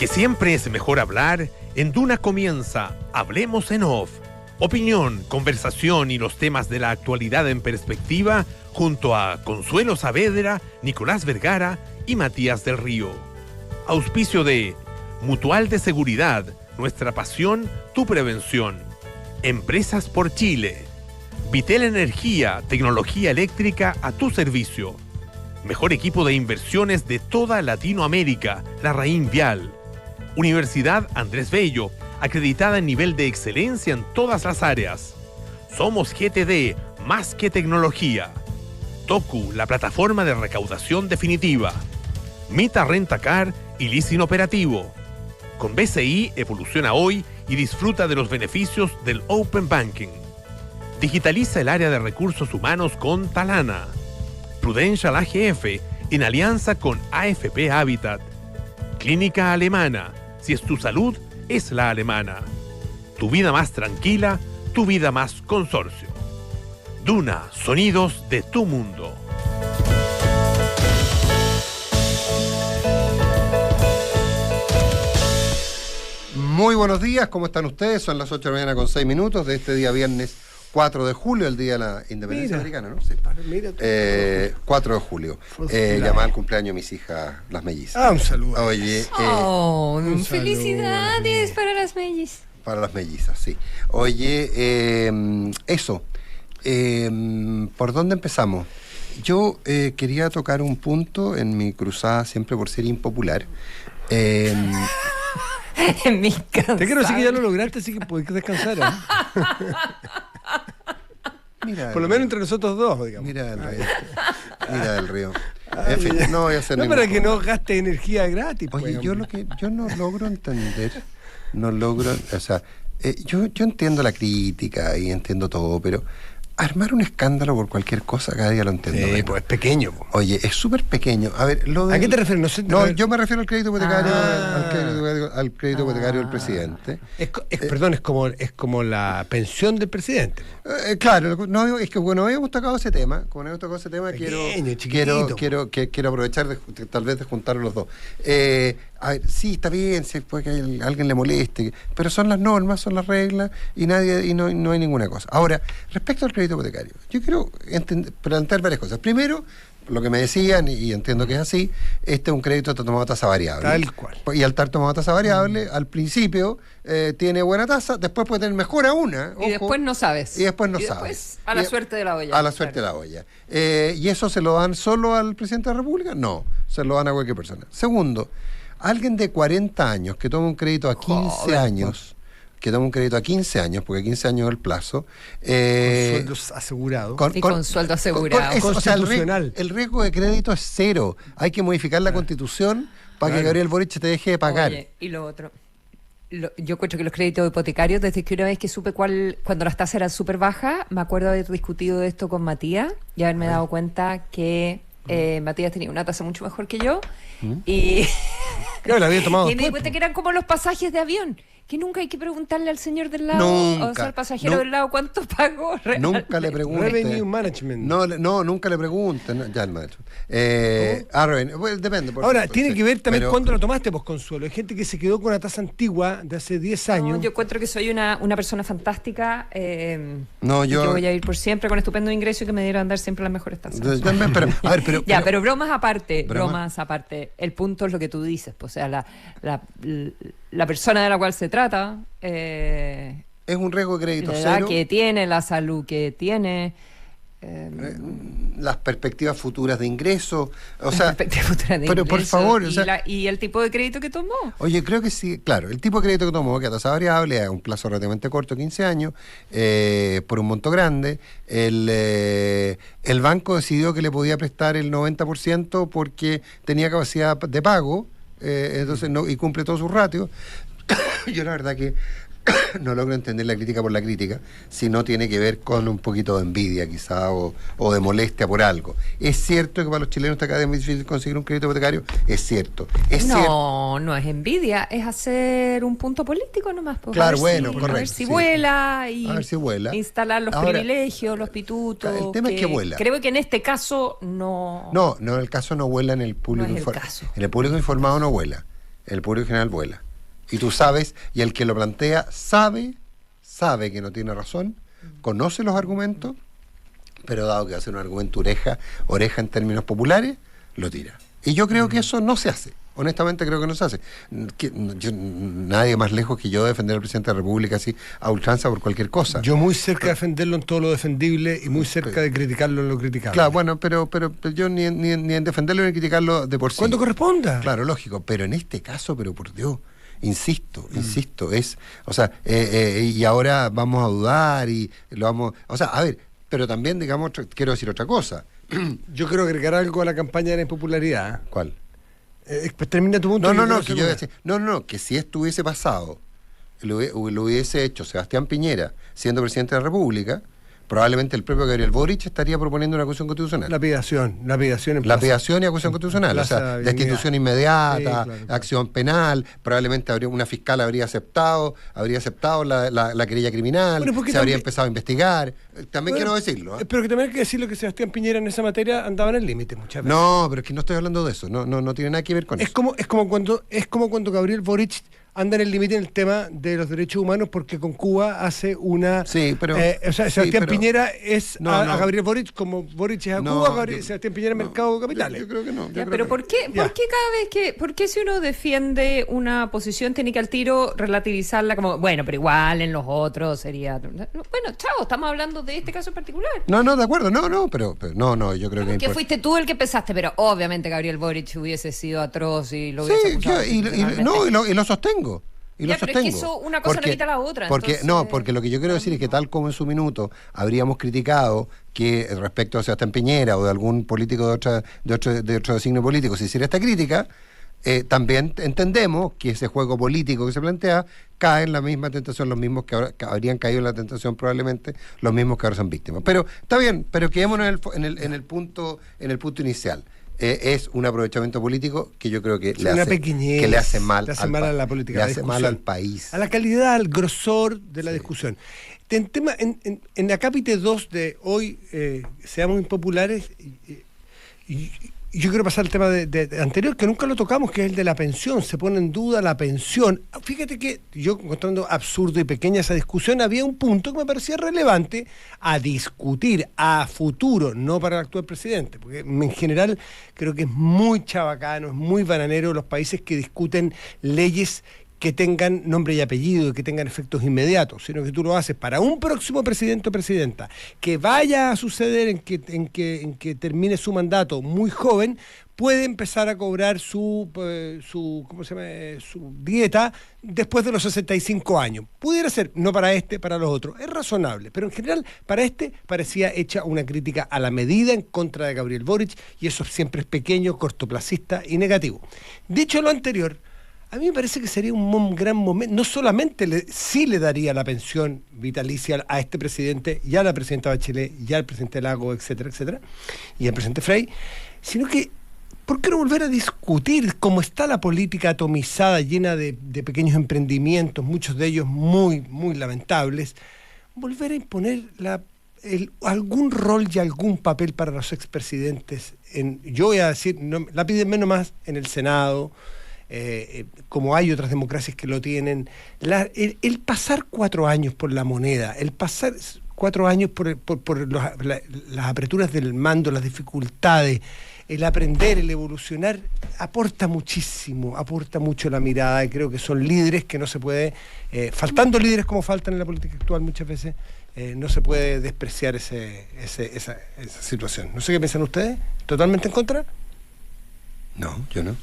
Porque siempre es mejor hablar, en Duna comienza Hablemos en Off. Opinión, conversación y los temas de la actualidad en perspectiva junto a Consuelo Saavedra, Nicolás Vergara y Matías del Río. Auspicio de Mutual de Seguridad, nuestra pasión, tu prevención. Empresas por Chile. Vitel Energía, tecnología eléctrica a tu servicio. Mejor equipo de inversiones de toda Latinoamérica, Larraín Vial. Universidad Andrés Bello, acreditada en nivel de excelencia en todas las áreas. Somos GTD, más que tecnología. Toku, la plataforma de recaudación definitiva. Mita Rentacar y leasing operativo. Con BCI evoluciona hoy y disfruta de los beneficios del Open Banking. Digitaliza el área de recursos humanos con Talana. Prudential AGF, en alianza con AFP Habitat. Clínica Alemana, si es tu salud, es la alemana. Tu vida más tranquila, tu vida más consorcio. Duna, sonidos de tu mundo. Muy buenos días, ¿cómo están ustedes? Son las 8 de la mañana con 6 minutos de este día viernes 4 de julio, el día de la independencia americana, ¿no? Sí. 4 de julio. Llamada al cumpleaños de mis hijas, las mellizas. Un saludo. Oye, felicidades para las mellizas. Para las mellizas, sí. Oye, eso. ¿Por dónde empezamos? Yo quería tocar un punto en mi cruzada siempre por ser impopular. En mi casa. Te quiero decir que ya lo lograste, así que puedes descansar. Mira, por lo menos entre nosotros dos, digamos. Mira el río. Mira del río. En fin, no voy a hacer no para que no gaste energía gratis. Oye, yo no logro entender, o sea, yo entiendo la crítica y entiendo todo, pero armar un escándalo por cualquier cosa cada día lo entiendo. Sí, pues es pequeño. Pues. Oye, es súper pequeño. A ver, ¿a qué te refieres? No, yo me refiero al crédito hipotecario, al crédito hipotecario del presidente. Perdón, es como la pensión del presidente. Claro, no, es que bueno, habíamos tocado ese tema. Como habíamos tocado ese tema, pequeño, quiero aprovechar tal vez de juntar los dos. A ver, sí, está bien, si puede que a alguien le moleste, pero son las normas, son las reglas y no hay ninguna cosa. Ahora, respecto al crédito hipotecario, yo quiero plantear varias cosas. Primero, lo que me decían, y entiendo que es así, este es un crédito tomado a tasa variable. Tal cual. Y al estar tomado a tasa variable, al principio tiene buena tasa, después puede tener mejor a una. Y después no sabes. Y después sabes. A la suerte de la olla. A la suerte de la olla. ¿Y eso se lo dan solo al presidente de la República? No, se lo dan a cualquier persona. Segundo, alguien de 40 años que toma un crédito a 15 años, porque 15 años es el plazo. Con sueldos asegurados. Con sueldo asegurado. El riesgo de crédito es cero. Hay que modificar la Constitución para que Gabriel Boric te deje de pagar. Oye, y lo otro. Yo encuentro que los créditos hipotecarios, desde que una vez que supe cuando las tasas eran súper bajas, me acuerdo haber discutido esto con Matías y haberme dado cuenta que Matías tenía una tasa mucho mejor que yo y, claro, la había tomado y me di cuenta que eran como los pasajes de avión, que nunca hay que preguntarle al señor del lado, o sea, al pasajero del lado cuánto pagó realmente. Nunca le pregunten. Revenue Management. No, nunca le pregunten. Ya el maestro. Bueno, depende. Ahora, tiene que ver también cuándo lo tomaste, pues, Consuelo. Hay gente que se quedó con una tasa antigua de hace 10 años. Yo encuentro que soy una persona fantástica y yo que voy a ir por siempre con estupendo ingreso y que me dieran dar siempre las mejores tasas. Pero bromas aparte. El punto es lo que tú dices, pues, o sea, la persona de la cual se trata es un riesgo de crédito la edad cero que tiene, la salud que tiene, las perspectivas futuras de ingreso, pero por favor, y el tipo de crédito que tomó. Oye, creo que sí, claro, el tipo de crédito que tomó, que a tasa variable, a un plazo relativamente corto, 15 años, por un monto grande, el banco decidió que le podía prestar el 90% porque tenía capacidad de pago, entonces y cumple todos sus ratios. Yo la verdad que no logro entender la crítica por la crítica, si no tiene que ver con un poquito de envidia quizá o de molestia por algo. Es cierto que para los chilenos está cada vez más difícil conseguir un crédito hipotecario, es cierto. No es envidia, es hacer un punto político nomás. Pues, claro, correcto. A ver si vuela y a ver si vuela. Instalar los privilegios, los pitutos. El tema es que vuela. Creo que en este caso no. No, en el caso no vuela en el público no es el caso. En el público informado no vuela. el público general vuela. Y tú sabes, y el que lo plantea sabe que no tiene razón, conoce los argumentos, pero dado que va a ser un argumento oreja en términos populares, lo tira. Y yo creo que eso no se hace. Honestamente creo que no se hace. Nadie más lejos que yo defender al presidente de la República así a ultranza por cualquier cosa. Yo muy cerca de defenderlo en todo lo defendible y muy cerca de criticarlo en lo criticable. Claro, bueno, pero yo ni en defenderlo ni en criticarlo de por sí. Cuando corresponda. Claro, lógico. Pero en este caso, pero por Dios, insisto, es, o sea, y ahora vamos a dudar y lo vamos, o sea, a ver, pero también, digamos, quiero decir otra cosa. Yo quiero agregar algo a la campaña de la impopularidad. ¿Cuál? Pues termina tu punto. Que si esto hubiese pasado, lo hubiese hecho Sebastián Piñera siendo presidente de la República, probablemente el propio Gabriel Boric estaría proponiendo una acusación constitucional. Lapidación y acusación constitucional, o sea, destitución inmediata, sí, claro. Acción penal, probablemente una fiscal habría aceptado la querella criminal, bueno, se habría empezado a investigar. También quiero decirlo. Pero que también hay que decirlo que Sebastián Piñera en esa materia andaba en el límite muchas veces. No, pero es que no estoy hablando de eso, no tiene nada que ver con eso. Es como cuando Gabriel Boric anda en el límite en el tema de los derechos humanos porque con Cuba hace una... Sí, pero... Sebastián Piñera es a Gabriel Boric como Boric es a Cuba, Sebastián Piñera es Mercado Capitales. Yo creo que no. Pero ¿por qué cada vez por qué si uno defiende una posición tiene que al tiro relativizarla como, bueno, pero igual en los otros sería... Bueno, chao, estamos hablando de este caso en particular. No, de acuerdo, pero yo creo que... Que fuiste tú el que pensaste, pero obviamente Gabriel Boric hubiese sido atroz y lo hubiese acusado. Y lo sostengo. Pero es que eso, una cosa no quita la otra. Porque lo que yo quiero decir es que tal como en su minuto habríamos criticado que respecto a Sebastián Piñera o de algún político de otro signo político se hiciera esta crítica, también entendemos que ese juego político que se plantea cae en la misma tentación, los mismos que habrían caído en la tentación probablemente, los mismos que ahora son víctimas. Pero está bien, pero quedémonos en el punto inicial. Es un aprovechamiento político que yo creo que le hace mal a la política, le hace mal al país, a la calidad, al grosor de la discusión. En Acápite 2 de hoy, seamos impopulares, y yo quiero pasar al tema de anterior, que nunca lo tocamos, que es el de la pensión. Se pone en duda la pensión. Fíjate que yo, encontrando absurdo y pequeña esa discusión, había un punto que me parecía relevante a discutir a futuro, no para el actual presidente, porque en general creo que es muy chabacano, es muy bananero los países que discuten leyes que tengan nombre y apellido y que tengan efectos inmediatos, sino que tú lo haces para un próximo presidente o presidenta que vaya a suceder en que termine su mandato muy joven, puede empezar a cobrar su dieta después de los 65 años. Pudiera ser, no para para los otros. Es razonable, pero en general para parecía hecha una crítica a la medida en contra de Gabriel Boric, y eso siempre es pequeño, cortoplacista y negativo. Dicho lo anterior, a mí me parece que sería un gran momento. No solamente sí le daría la pensión vitalicia a este presidente, y a la presidenta Bachelet, y al presidente Lago, etcétera, etcétera, y al presidente Frey, sino que, ¿por qué no volver a discutir cómo está la política atomizada, llena de pequeños emprendimientos, muchos de ellos muy, muy lamentables? Volver a imponer algún rol y algún papel para los expresidentes. Yo voy a decir, la piden menos más en el Senado, como hay otras democracias que lo tienen, el pasar 4 años por la moneda, el pasar 4 años por las apreturas del mando, las dificultades, el aprender, el evolucionar, aporta muchísimo, aporta mucho la mirada, y creo que son líderes que no se puede, faltando líderes como faltan en la política actual muchas veces, no se puede despreciar esa situación. No sé qué piensan ustedes, ¿totalmente en contra? No, yo no.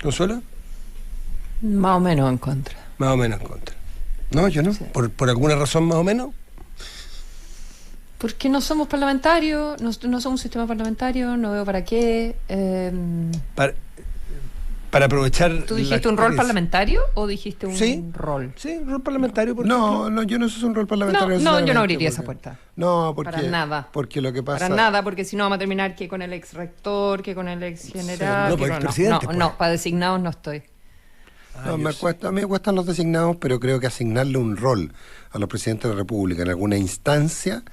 ¿Consuelo? Más o menos en contra. Más o menos en contra. No, yo no. Sí. ¿Por alguna razón más o menos? Porque no somos parlamentarios, no somos un sistema parlamentario, no veo para qué. Para aprovechar... ¿Tú dijiste un rol parlamentario o dijiste un rol? Sí, un rol parlamentario. No, yo no soy un rol parlamentario. No, yo no abriría esa puerta. No, porque... Para nada. Porque lo que pasa... Para nada, porque si no vamos a terminar que con el ex rector, que con el ex general... Sí, no, presidente, no, para designados no estoy. A mí me cuestan los designados, pero creo que asignarle un rol a los presidentes de la República en alguna instancia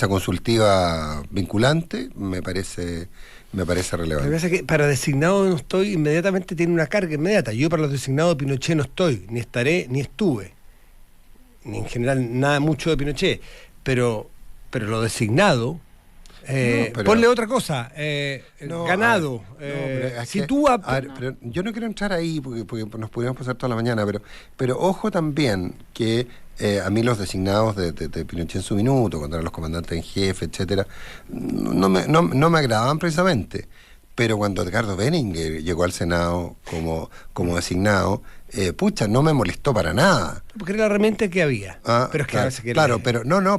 consultiva vinculante, me parece me parece Lo que relevante. pasa es que para designado no estoy, inmediatamente tiene una carga inmediata. Yo para los designados de Pinochet no estoy, ni estaré, ni estuve. Ni en general nada mucho de Pinochet. Pero lo designado, pero- ponle otra cosa, No, ganado. pero es si que- tú... a ver, pero yo no quiero entrar ahí porque nos podríamos pasar toda la mañana, pero ojo también que a mí los designados de Pinochet en su minuto, cuando eran los comandantes en jefe, etcétera, no me agradaban precisamente. Pero cuando Edgardo Beninger llegó al Senado como designado, pucha, no me molestó para nada. Porque era la herramienta que había. Ah, Pero es que claro, a veces que claro,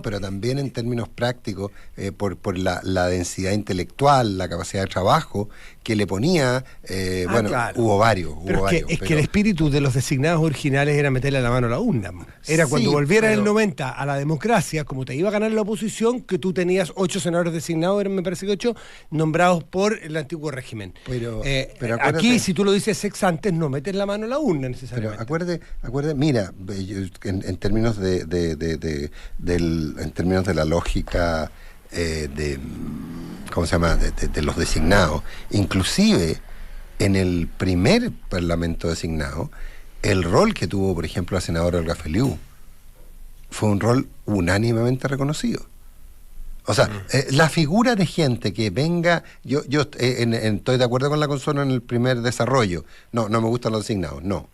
pero también en términos prácticos, por la densidad intelectual, la capacidad de trabajo que le ponía, claro. hubo varios. Pero es que el espíritu de los designados originales era meterle la mano a la urna. Era cuando Sí, volviera en el pero- 90 a la democracia, como te iba a ganar la oposición, que tú tenías 8 senadores designados, eran, me parece que 8, nombrados por el antiguo régimen. Pero aquí, acuérdate- si tú lo dices ex antes, no metes la mano a la urna Pero necesariamente. acuérdate, mira, en términos en términos de la lógica ¿cómo se llama? De los designados, inclusive en el primer parlamento designado, el rol que tuvo, por ejemplo, la senadora Olga Feliú fue un rol unánimemente reconocido. O sea, la figura de gente que venga, yo estoy de acuerdo con la Consuelo en el primer desarrollo, no me gustan los designados, no.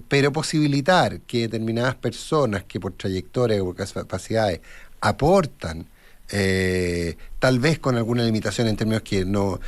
Pero posibilitar que determinadas personas que por trayectoria o por capacidades aportan, tal vez con alguna limitación en términos que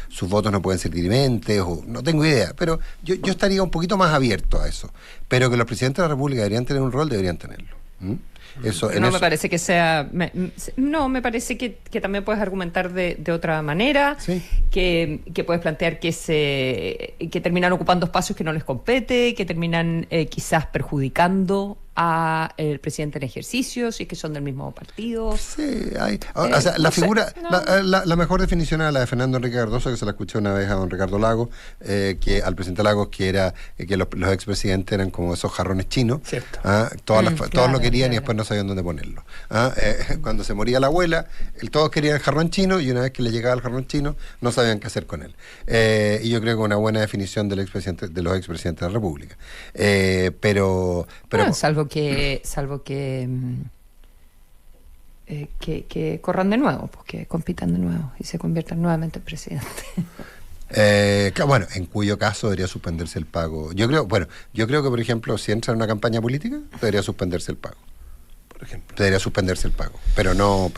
sus votos no pueden ser dirimentes, o no tengo idea, pero yo estaría un poquito más abierto a eso. Pero que los presidentes de la República deberían tener un rol, deberían tenerlo. Me parece que sea... me parece que también puedes argumentar de otra manera, Sí. que puedes plantear que terminan ocupando espacios que no les compete, que terminan quizás perjudicando a el presidente en ejercicio, si es que son del mismo partido. Sí, o sea, la no sé, figura, no. la mejor definición era la de Fernando Enrique Cardoso, que se la escuché una vez a don Ricardo Lagos, que al presidente Lagos, que era que los expresidentes eran como esos jarrones chinos. Cierto. Todos claro, lo querían y claro. después no sabían dónde ponerlo. Cuando se moría la abuela, todos querían el jarrón chino y una vez que le llegaba el jarrón chino, no sabían qué hacer con él. Y yo creo que una buena definición de los expresidentes de la República. Pero Salvo que corran de nuevo, pues que compitan de nuevo y se conviertan nuevamente en presidente. Bueno, en cuyo caso debería suspenderse el pago. Yo creo que, por ejemplo, si entra en una campaña política, debería suspenderse el pago. Por ejemplo. Debería suspenderse el pago. Pero no,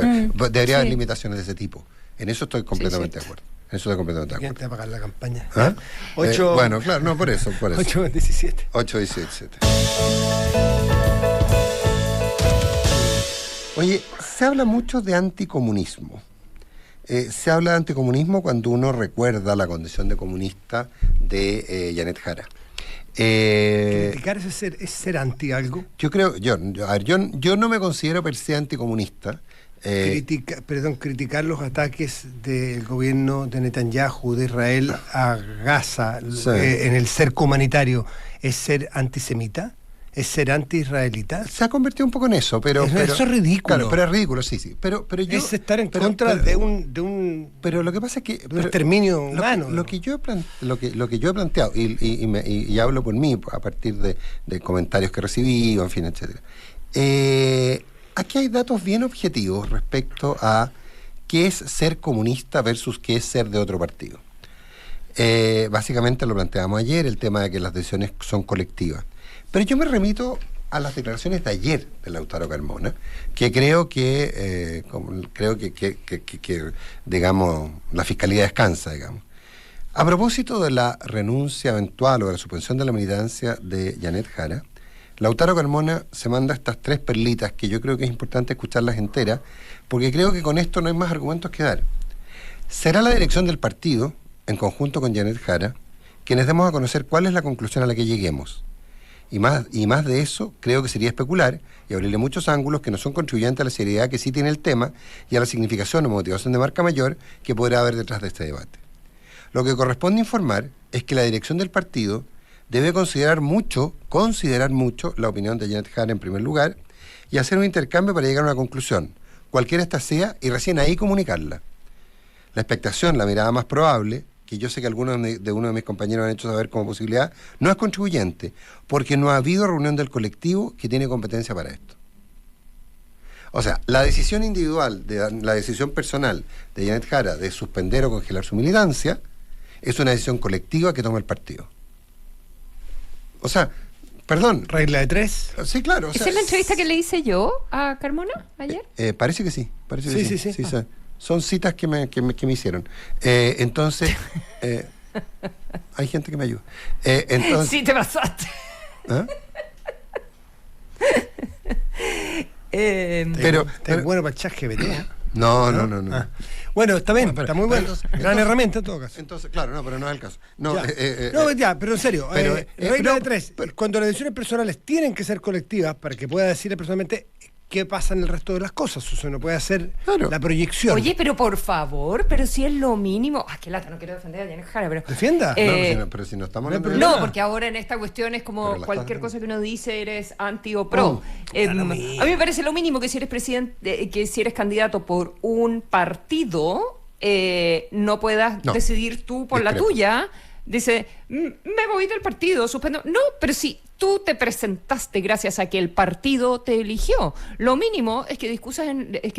debería haber sí. limitaciones de ese tipo. En eso estoy completamente de acuerdo. En eso estoy completamente de ¿Quién acuerdo. te va a pagar la campaña? ¿Ah? 8, Bueno, claro, no, por eso. 8:17. 8-17. Oye, se habla mucho de anticomunismo. Se habla de anticomunismo cuando uno recuerda la condición de comunista de Janet Jara. Criticar es ser anti algo. Yo creo, yo no me considero per se anticomunista. Criticar los ataques del gobierno de Netanyahu de Israel a Gaza Sí. en el cerco humanitario, ¿es ser antisemita? ¿Es ser anti-israelita? Se ha convertido un poco en eso, pero... Eso es ridículo. Claro, pero es ridículo, sí. Pero yo... Es estar en pero- contra pero- de un Pero lo que pasa es que... de un exterminio humano. Lo que yo he planteado, y hablo por mí, a partir de comentarios que recibí, en fin, etcétera. Aquí hay datos bien objetivos respecto a qué es ser comunista versus qué es ser de otro partido. Básicamente lo planteamos ayer, el tema de que las decisiones son colectivas. Pero yo me remito a las declaraciones de ayer de Lautaro Carmona, que creo que digamos, la Fiscalía descansa, digamos. A propósito de la renuncia eventual o de la suspensión de la militancia de Janet Jara, Lautaro Carmona se manda estas 3 perlitas que yo creo que es importante escucharlas enteras, porque creo que con esto no hay más argumentos que dar. Será la dirección del partido, en conjunto con Janet Jara, quienes demos a conocer cuál es la conclusión a la que lleguemos. Y más de eso, creo que sería especular y abrirle muchos ángulos que no son contribuyentes a la seriedad que sí tiene el tema y a la significación o motivación de marca mayor que podrá haber detrás de este debate. Lo que corresponde informar es que la dirección del partido debe considerar mucho la opinión de Janet Jara en primer lugar y hacer un intercambio para llegar a una conclusión, cualquiera esta sea, y recién ahí comunicarla. la expectación, la mirada más probable, que yo sé que algunos de uno de mis compañeros han hecho saber como posibilidad, no es contribuyente, porque no ha habido reunión del colectivo que tiene competencia para esto. O sea, la decisión individual, la decisión personal de Janet Jara de suspender o congelar su militancia, es una decisión colectiva que toma el partido. O sea, perdón. Regla de 3. Sí, claro. ¿Esa es la entrevista que le hice yo a Carmona ayer? Parece que sí. Sí. Son citas que me hicieron. Entonces, hay gente que me ayuda. Entonces, Sí, te pasaste. ¿Ah? Pero bueno para el chat GPT. No. Ah. Bueno, está bien, está muy bueno. Gran herramienta en todo caso. Entonces, claro, no, pero no es el caso. No, Pero en serio, regla de 3. Cuando las decisiones personales tienen que ser colectivas para que pueda decirle personalmente qué pasa en el resto de las cosas. O sea, no puede hacer la proyección. Oye, pero por favor, pero si es lo mínimo. Qué lata, no quiero defender a Janet Jara, pero. ¿Defienda? pero si no estamos hablando de No, nada. porque ahora en esta cuestión es como Pero cualquier cosa que uno dice eres anti o pro. A mí me parece lo mínimo que si eres presidente, que si eres candidato por un partido, no puedas decidir tú por la tuya. Dice, me voy del partido, suspendo. No, pero si tú te presentaste gracias a que el partido te eligió, lo mínimo es que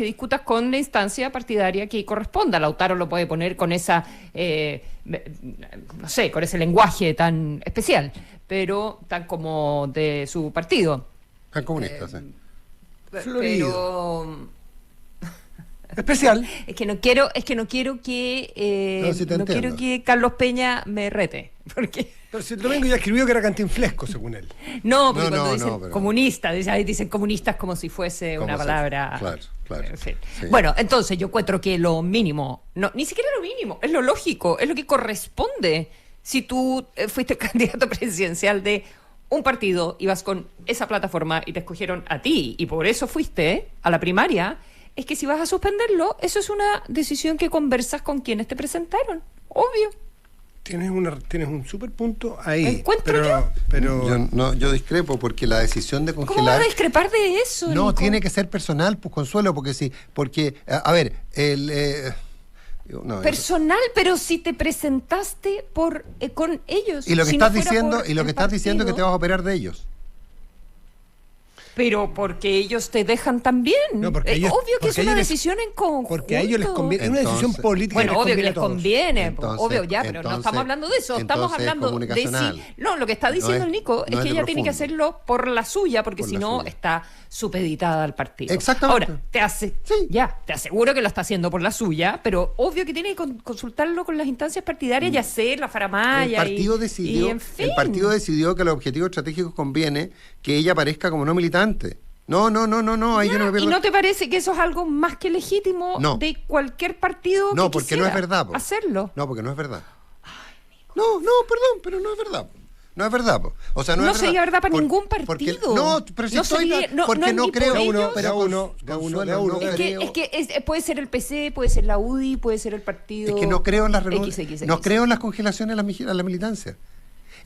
discutas con la instancia partidaria que corresponda. Lautaro lo puede poner con esa, no sé, con ese lenguaje tan especial, pero tan como de su partido. Tan comunista, sí. Florido. Pero Especial. es que no quiero que Sí te no quiero entiendo. que Carlos Peña me rete, porque Pero si el domingo ya escribió que era cantinflesco, según él. no, porque No, cuando no, dicen pero- comunista, dicen comunistas como si fuese Como una si- palabra. claro, En fin. sí. Bueno, entonces yo encuentro que lo mínimo, no, ni siquiera lo mínimo, es lo lógico, es lo que corresponde. Si tú fuiste candidato presidencial de un partido, ibas con esa plataforma y te escogieron a ti y por eso fuiste a la primaria, es que si vas a suspenderlo, eso es una decisión que conversas con quienes te presentaron, obvio. Tienes un super punto ahí. Encuentro pero Yo discrepo porque la decisión de ¿Cómo congelar vas a discrepar de eso, no Nico? tiene que ser personal, pues Consuelo, porque a ver, Personal, pero si te presentaste con ellos. y lo que si no estás fuera diciendo por y lo el que estás diciendo es que te partido, vas a operar de ellos. Pero porque ellos te dejan también. No, porque ellos- obvio que es porque una ellos les- decisión en conjunto. porque a ellos les conviene, es una decisión Entonces- política. Bueno, obvio que conviene les a todos. conviene, Entonces- obvio ya, pero no entonces- estamos hablando de eso, estamos entonces es hablando de comunicacional. si... No, lo que está diciendo No el Nico no es que de ella tiene que profundo. hacerlo por la suya, porque Por si la no suya. está supeditada al partido. Exactamente. Ahora, Sí. te aseguro que lo está haciendo por la suya, pero obvio que tiene que consultarlo con las instancias partidarias y hacer la faramaya. El partido decidió, y en fin. el partido decidió que a los objetivos estratégicos conviene que ella aparezca como no militante. No, ahí yo no me ¿Y pierdo. no te parece que eso es algo más que legítimo No. de cualquier partido No, que porque no es quisiera verdad, po. hacerlo? No, porque no es verdad. No, perdón, pero no es verdad. No es verdad, po. O sea, No es sería verdad para ningún porque- partido. no, pero si No estoy sería- no, porque no no, ni creo por uno, ellos. pero Consuelo, no Es que puede ser el PC, puede ser la UDI, puede ser el partido. Es que no creo en las XXX. no creo en las congelaciones a la militancia.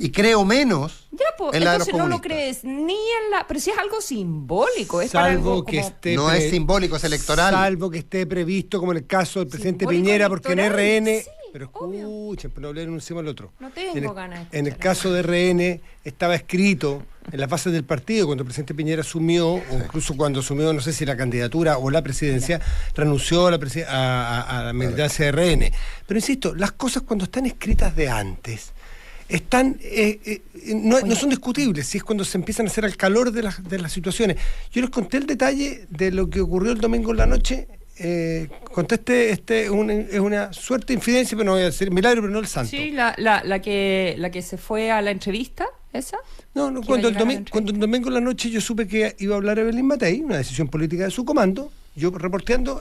Y creo menos Ya, pues, en la de los entonces no lo comunistas. crees ni en la. Pero si es algo simbólico, es para Salvo algo que como- esté No es simbólico, es electoral. Salvo que esté previsto, como en el caso del presidente Simbólico Piñera, porque en electoral, RN. sí, Pero obvio. escuchen, pero no le enunciemos al otro. No tengo en el, ganas de En el escuchar. caso de RN estaba escrito en las bases del partido, cuando el presidente Piñera asumió, o incluso cuando asumió, no sé si la candidatura o la presidencia, renunció a la militancia de RN. Pero insisto, las cosas cuando están escritas de antes están no son discutibles, si es cuando se empiezan a hacer al calor de las situaciones. Yo les conté el detalle de lo que ocurrió el domingo en la noche. Conté es una suerte de infidencia, pero no voy a decir milagro, pero no el santo. Sí, la que se fue a la entrevista, ¿esa? No, Que iba a cuando llegar a la entrevista. el domingo en la noche yo supe que iba a hablar Evelyn Matei, una decisión política de su comando. Yo reporteando,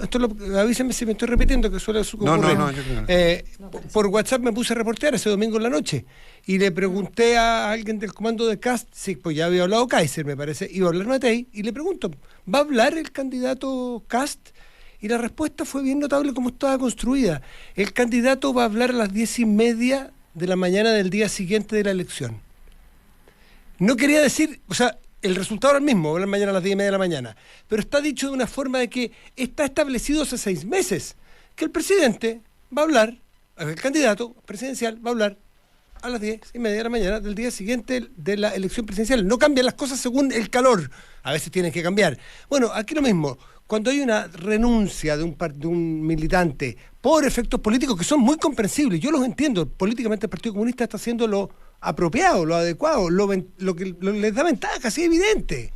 avísenme si me estoy repitiendo, que suele ocurrir. No, yo creo que no. Por WhatsApp me puse a reportear ese domingo en la noche y le pregunté a alguien del comando de Cast, sí, pues ya había hablado Kaiser, me parece, iba a hablar Matei, y le pregunto, ¿va a hablar el candidato Cast? Y la respuesta fue bien notable como estaba construida. El candidato va a hablar a las 10:30 de la mañana del día siguiente de la elección. No quería decir, o sea, el resultado era el mismo, hablar mañana a las 10:30 de la mañana, pero está dicho de una forma de que está establecido hace 6 meses, que el presidente va a hablar, el candidato presidencial va a hablar a las 10:30 de la mañana del día siguiente de la elección presidencial. No cambian las cosas según el calor. A veces tienen que cambiar. Bueno, aquí lo mismo. Cuando hay una renuncia de un militante por efectos políticos que son muy comprensibles, yo los entiendo. Políticamente el Partido Comunista está haciendo lo apropiado, lo adecuado, lo que les da ventaja, así evidente.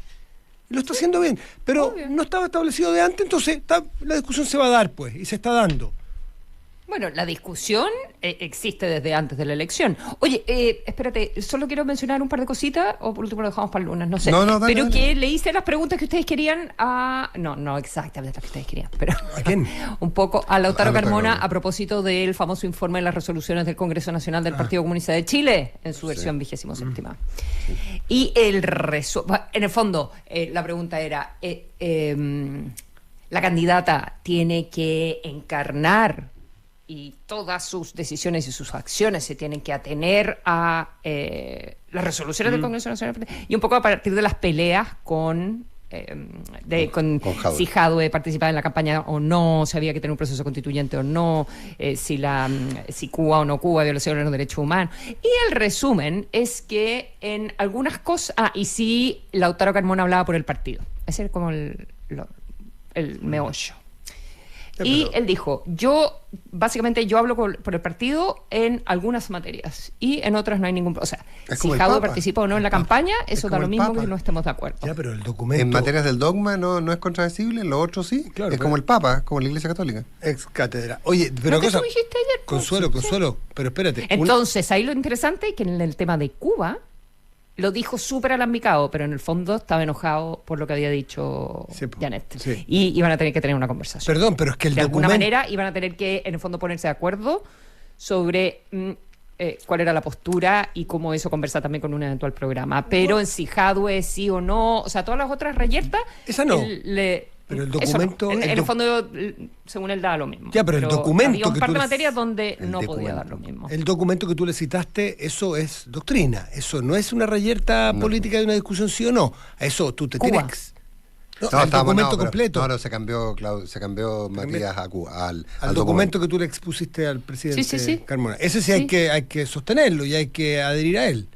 Lo está haciendo bien. Pero Obvio. no estaba establecido de antes, entonces la discusión se va a dar, pues, y se está dando. Bueno, la discusión existe desde antes de la elección. Oye, espérate, solo quiero mencionar un par de cositas, o por último lo dejamos para el lunes, no sé. No, dale, pero dale. que le hice las preguntas que ustedes querían a... No exactamente las que ustedes querían, pero... ¿A quién? un poco a Lautaro A Lautaro Carmona Carmona. a propósito del famoso informe de las resoluciones del Congreso Nacional del Partido Comunista de Chile, en su versión 27ª. Y en el fondo, la pregunta era... la candidata tiene que encarnar y todas sus decisiones y sus acciones se tienen que atener a las resoluciones del Congreso Nacional y un poco a partir de las peleas con Jadwe. si Jadwe participaba en la campaña o no, si había que tener un proceso constituyente o no, si Cuba o no Cuba, violación de los derechos humanos. Y el resumen es que en algunas cosas... y si Lautaro Carmona hablaba por el partido. Ese es como el meollo. Y él dijo, básicamente yo hablo por el partido en algunas materias y en otras no hay ningún... O sea, Es si como el Jadwe Papa. participa o no en la campaña, eso da como lo el mismo Papa. que no estemos de acuerdo. Ya, pero el documento... En materias del dogma no es contradecible, en lo otro sí. Claro, es pero- como el Papa, como la Iglesia Católica. Ex cátedra. Oye, pero Lo que cosa... tú dijiste ayer, pues, Consuelo, pero espérate. Entonces, ahí lo interesante es que en el tema de Cuba lo dijo súper alambicado, pero en el fondo estaba enojado por lo que había dicho Sí, po. Janet. Sí. Y iban a tener que tener una conversación. Perdón, pero es que el De alguna documento... manera iban a tener que, en el fondo, ponerse de acuerdo sobre cuál era la postura y cómo eso conversa también con un eventual programa. Pero en si Jadwe sí o no, o sea, todas las otras reyertas... Esa no. eso Pero el no. documento- En el el doc- fondo, según él, daba lo mismo. Ya, pero el documento había un que par tú de le- materias donde el no podía documento. dar lo mismo. El documento que tú le citaste, eso es doctrina. Eso no es una reyerta política de una discusión sí o no. A eso tú te Cuba. tienes... No, el estábamos- documento pero- completo. No, se cambió Matías a Cuba, al documento que tú le expusiste al presidente Sí. Carmona. Ese sí, Sí. hay que sostenerlo y hay que adherir a él.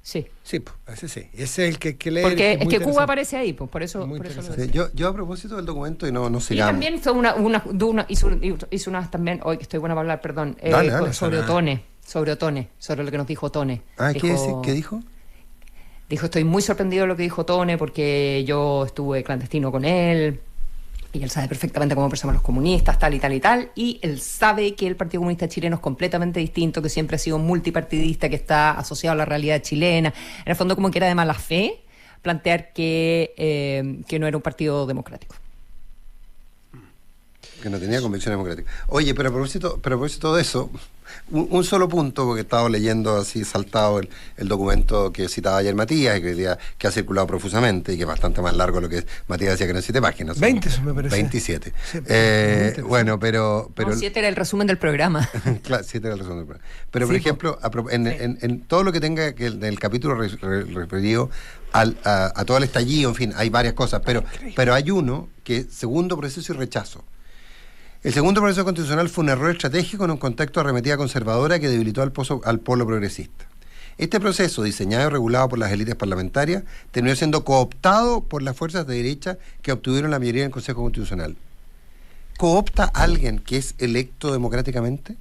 Sí. Sí, pues, ese sí. Ese es el que hay que leer. Porque es muy que Cuba interesante. aparece ahí, pues por eso, Muy por eso lo interesante. decía. Sí, yo a propósito del documento, y no Y sigamos. también hizo unas también, hoy que estoy buena para hablar, perdón, Dale, sobre dale. Otone, sobre lo que nos dijo Otone. ¿Qué dijo? Dijo, estoy muy sorprendido de lo que dijo Otone porque yo estuve clandestino con él y él sabe perfectamente cómo pensamos los comunistas, tal y tal y tal, y él sabe que el Partido Comunista Chileno es completamente distinto, que siempre ha sido multipartidista, que está asociado a la realidad chilena. En el fondo como que era de mala fe plantear que no era un partido democrático. Que no tenía convicción democrática. Oye, pero a propósito de eso, un solo punto, porque estaba leyendo así saltado el documento que citaba ayer Matías y que hoy día que ha circulado profusamente y que es bastante más largo de lo que Matías decía que eran 7 páginas. Son 20, eso me parece. 27. Sí, muy interesante. Bueno, pero No, 7 era el resumen del programa. claro, 7 era el resumen del programa. Pero, por Sí, ejemplo, en todo lo que tenga que en el capítulo referido a todo el estallido, en fin, hay varias cosas, pero hay uno que es segundo proceso y rechazo. El segundo proceso constitucional fue un error estratégico en un contexto de arremetida conservadora que debilitó al polo progresista. Este proceso, diseñado y regulado por las élites parlamentarias, terminó siendo cooptado por las fuerzas de derecha que obtuvieron la mayoría en el Consejo Constitucional. ¿Coopta a alguien que es electo democráticamente?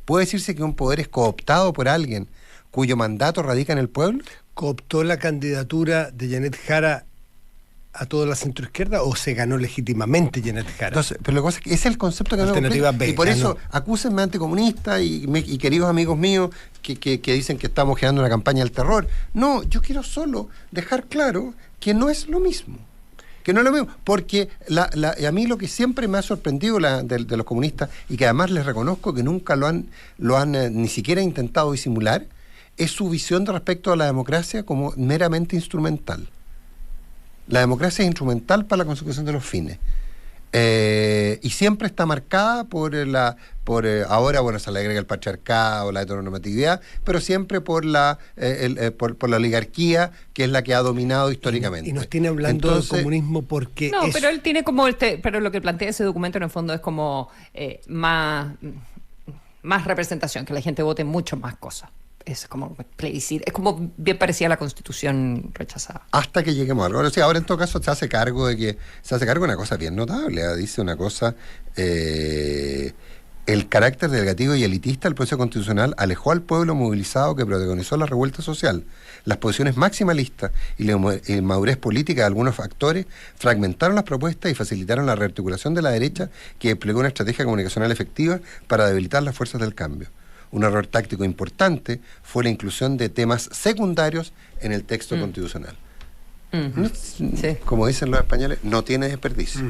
¿Puede decirse que un poder es cooptado por alguien cuyo mandato radica en el pueblo? ¿Cooptó la candidatura de Janet Jara a toda la centroizquierda o se ganó legítimamente Janet Jara? Entonces, pero lo que pasa es que ese es el concepto que no Alternativa me B, y por ganó. eso acúsenme anticomunista y queridos amigos míos que dicen que estamos generando una campaña del terror. No, yo quiero solo dejar claro que no es lo mismo. Que no es lo mismo, porque a mí lo que siempre me ha sorprendido de los comunistas, y que además les reconozco que nunca lo han ni siquiera intentado disimular, es su visión respecto a la democracia como meramente instrumental. La democracia es instrumental para la consecución de los fines. Y siempre está marcada por ahora, bueno, se le agrega el patriarcado, la heteronormatividad, pero siempre por la oligarquía, que es la que ha dominado históricamente. Y nos tiene hablando Entonces, del comunismo porque No, es... pero él tiene como pero lo que plantea ese documento en el fondo es como más más representación, que la gente vote mucho más cosas. Es como plebiscito, es como bien parecida a la Constitución rechazada. Hasta que lleguemos a algo. Ahora en todo caso se hace cargo de una cosa bien notable. Dice una cosa, el carácter delegativo y elitista del proceso constitucional alejó al pueblo movilizado que protagonizó la revuelta social. Las posiciones maximalistas y la inmadurez política de algunos actores fragmentaron las propuestas y facilitaron la rearticulación de la derecha, que desplegó una estrategia comunicacional efectiva para debilitar las fuerzas del cambio. Un error táctico importante fue la inclusión de temas secundarios en el texto constitucional. Sí. Como dicen los españoles, no tiene desperdicio.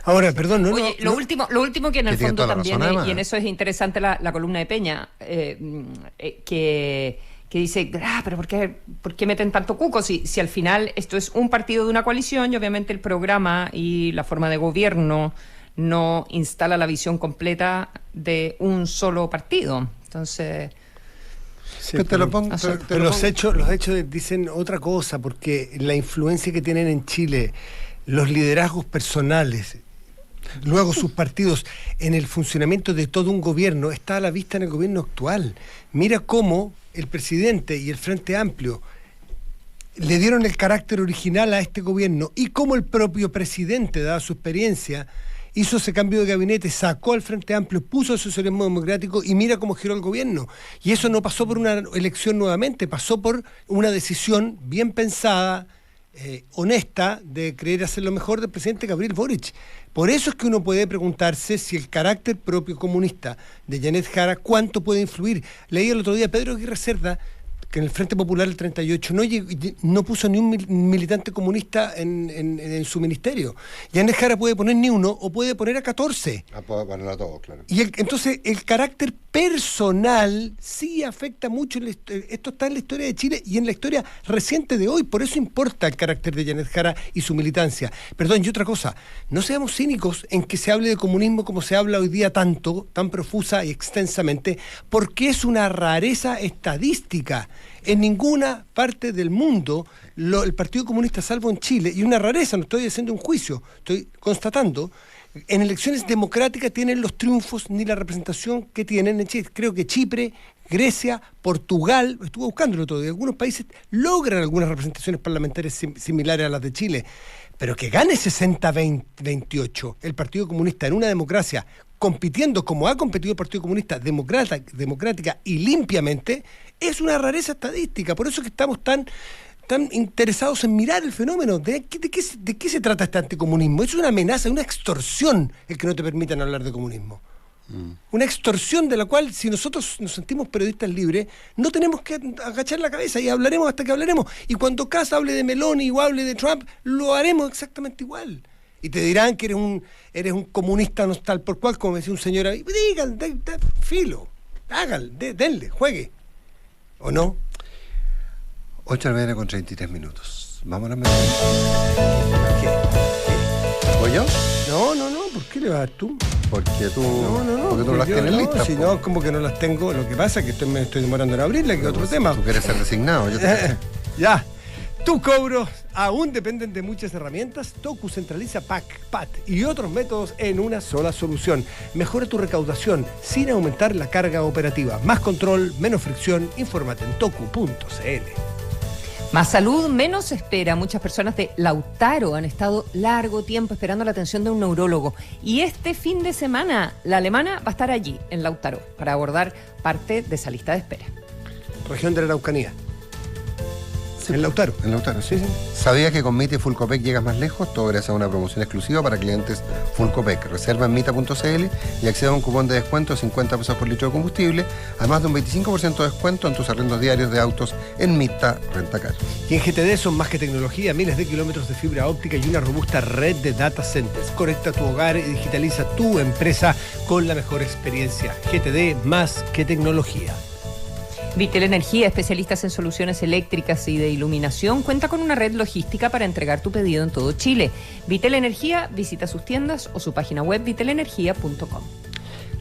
Ahora, perdón, Oye, lo último que en el tiene fondo toda la también, razón, además. y en eso es interesante la columna de Peña, que dice, pero ¿por qué meten tanto cuco? Si al final esto es un partido de una coalición y obviamente el programa y la forma de gobierno no instala la visión completa de un solo partido. Entonces... Sí, Pero te lo pongo, pero los hechos dicen otra cosa, porque la influencia que tienen en Chile, los liderazgos personales, luego sus partidos, en el funcionamiento de todo un gobierno, está a la vista en el gobierno actual. Mira cómo el presidente y el Frente Amplio le dieron el carácter original a este gobierno y cómo el propio presidente, dada su experiencia, hizo ese cambio de gabinete, sacó al Frente Amplio, puso el socialismo democrático y mira cómo giró el gobierno. Y eso no pasó por una elección nuevamente, pasó por una decisión bien pensada, honesta, de querer hacer lo mejor del presidente Gabriel Boric. Por eso es que uno puede preguntarse si el carácter propio comunista de Janet Jara, ¿cuánto puede influir? Leí el otro día a Pedro Aguirre Cerda, que en el Frente Popular el 38 no puso ni un militante comunista en su ministerio. Janet Jara puede poner ni uno o puede poner a 14. Puede poner a todos, claro. Y entonces el carácter personal sí afecta mucho. Esto está en la historia de Chile y en la historia reciente de hoy. Por eso importa el carácter de Janet Jara y su militancia. Perdón, y otra cosa, no seamos cínicos en que se hable de comunismo como se habla hoy día tan profusa y extensamente, porque es una rareza estadística. En ninguna parte del mundo el Partido Comunista, salvo en Chile, y una rareza, no estoy haciendo un juicio, estoy constatando, en elecciones democráticas tienen los triunfos ni la representación que tienen en Chile. Creo que Chipre, Grecia, Portugal, estuve buscándolo todo, y algunos países logran algunas representaciones parlamentarias similares a las de Chile, pero que gane 60-28 el Partido Comunista en una democracia, compitiendo como ha competido el Partido Comunista democrática y limpiamente, es una rareza estadística. Por eso es que estamos tan interesados en mirar el fenómeno. ¿De qué se trata este anticomunismo? Es una amenaza, una extorsión el que no te permitan hablar de comunismo. Una extorsión de la cual, si nosotros nos sentimos periodistas libres, no tenemos que agachar la cabeza y hablaremos hasta que hablaremos. Y cuando Kast hable de Meloni o hable de Trump, lo haremos exactamente igual. Y te dirán que eres un comunista no tal por cual, como decía un señor ahí. Digan, filo, háganlo, denle, juegue. ¿O no? 8:30 con 33 minutos. Vamos a la ¿Voy yo? No, ¿por qué le vas a dar tú? Porque tú No, porque tú las tienes listas. Si no, como que no las tengo. Lo que pasa es que me estoy demorando en abrirla, que es otro tema. Tú quieres ser designado. Ya. Tus cobros aún dependen de muchas herramientas. Toku centraliza PAC, PAT y otros métodos en una sola solución. Mejora tu recaudación sin aumentar la carga operativa. Más control, menos fricción. Infórmate en toku.cl. Más salud, menos espera. Muchas personas de Lautaro han estado largo tiempo esperando la atención de un neurólogo. Y este fin de semana, la alemana va a estar allí, en Lautaro, para abordar parte de esa lista de espera. Región de la Araucanía. En Lautaro. En Lautaro, sí. ¿Sabías que con Mita y Fullcopec llegas más lejos? Todo gracias a una promoción exclusiva para clientes Fullcopec. Reserva en mita.cl y accede a un cupón de descuento de 50 pesos por litro de combustible, además de un 25% de descuento en tus arrendos diarios de autos en Mita Rentacar. Y en GTD son más que tecnología, miles de kilómetros de fibra óptica y una robusta red de data centers. Conecta tu hogar y digitaliza tu empresa con la mejor experiencia. GTD, más que tecnología. Vitel Energía, especialistas en soluciones eléctricas y de iluminación, cuenta con una red logística para entregar tu pedido en todo Chile. Vitel Energía, visita sus tiendas o su página web vitelenergia.com.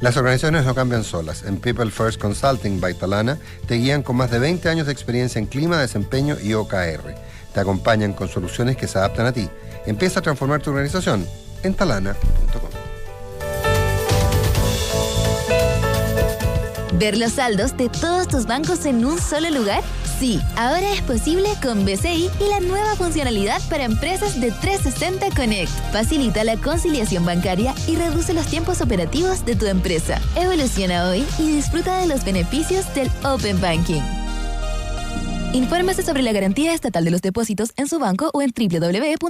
Las organizaciones no cambian solas. En People First Consulting by Talana te guían con más de 20 años de experiencia en clima, desempeño y OKR. Te acompañan con soluciones que se adaptan a ti. Empieza a transformar tu organización en talana.com. ¿Ver los saldos de todos tus bancos en un solo lugar? Sí, ahora es posible con BCI y la nueva funcionalidad para empresas de 360 Connect. Facilita la conciliación bancaria y reduce los tiempos operativos de tu empresa. Evoluciona hoy y disfruta de los beneficios del Open Banking. Infórmese sobre la garantía estatal de los depósitos en su banco o en www.cmfchile.cl.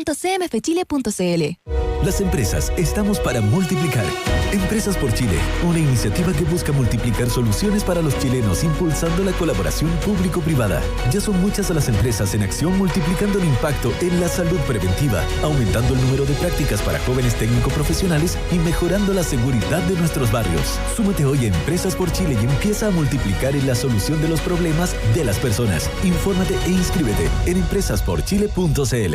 Las empresas estamos para multiplicar. Empresas por Chile, una iniciativa que busca multiplicar soluciones para los chilenos impulsando la colaboración público-privada. Ya son muchas las empresas en acción multiplicando el impacto en la salud preventiva, aumentando el número de prácticas para jóvenes técnico-profesionales y mejorando la seguridad de nuestros barrios. Súmate hoy a Empresas por Chile y empieza a multiplicar en la solución de los problemas de las personas. Infórmate e inscríbete en empresasporchile.cl.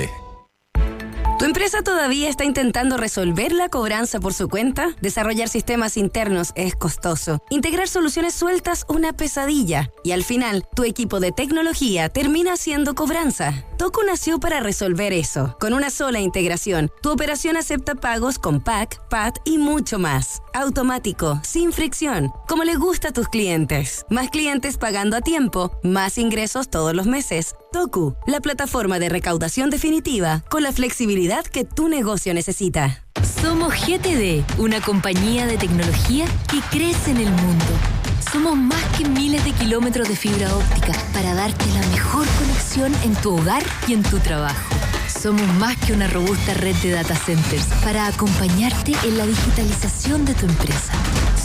¿Tu empresa todavía está intentando resolver la cobranza por su cuenta? Desarrollar sistemas internos es costoso. Integrar soluciones sueltas, una pesadilla. Y al final, tu equipo de tecnología termina haciendo cobranza. Toku nació para resolver eso. Con una sola integración, tu operación acepta pagos con PAC, PAT y mucho más. Automático, sin fricción, como le gusta a tus clientes. Más clientes pagando a tiempo, más ingresos todos los meses. Toku, la plataforma de recaudación definitiva con la flexibilidad que tu negocio necesita. Somos GTD, una compañía de tecnología que crece en el mundo. Somos más que miles de kilómetros de fibra óptica para darte la mejor conexión en tu hogar y en tu trabajo. Somos más que una robusta red de data centers para acompañarte en la digitalización de tu empresa.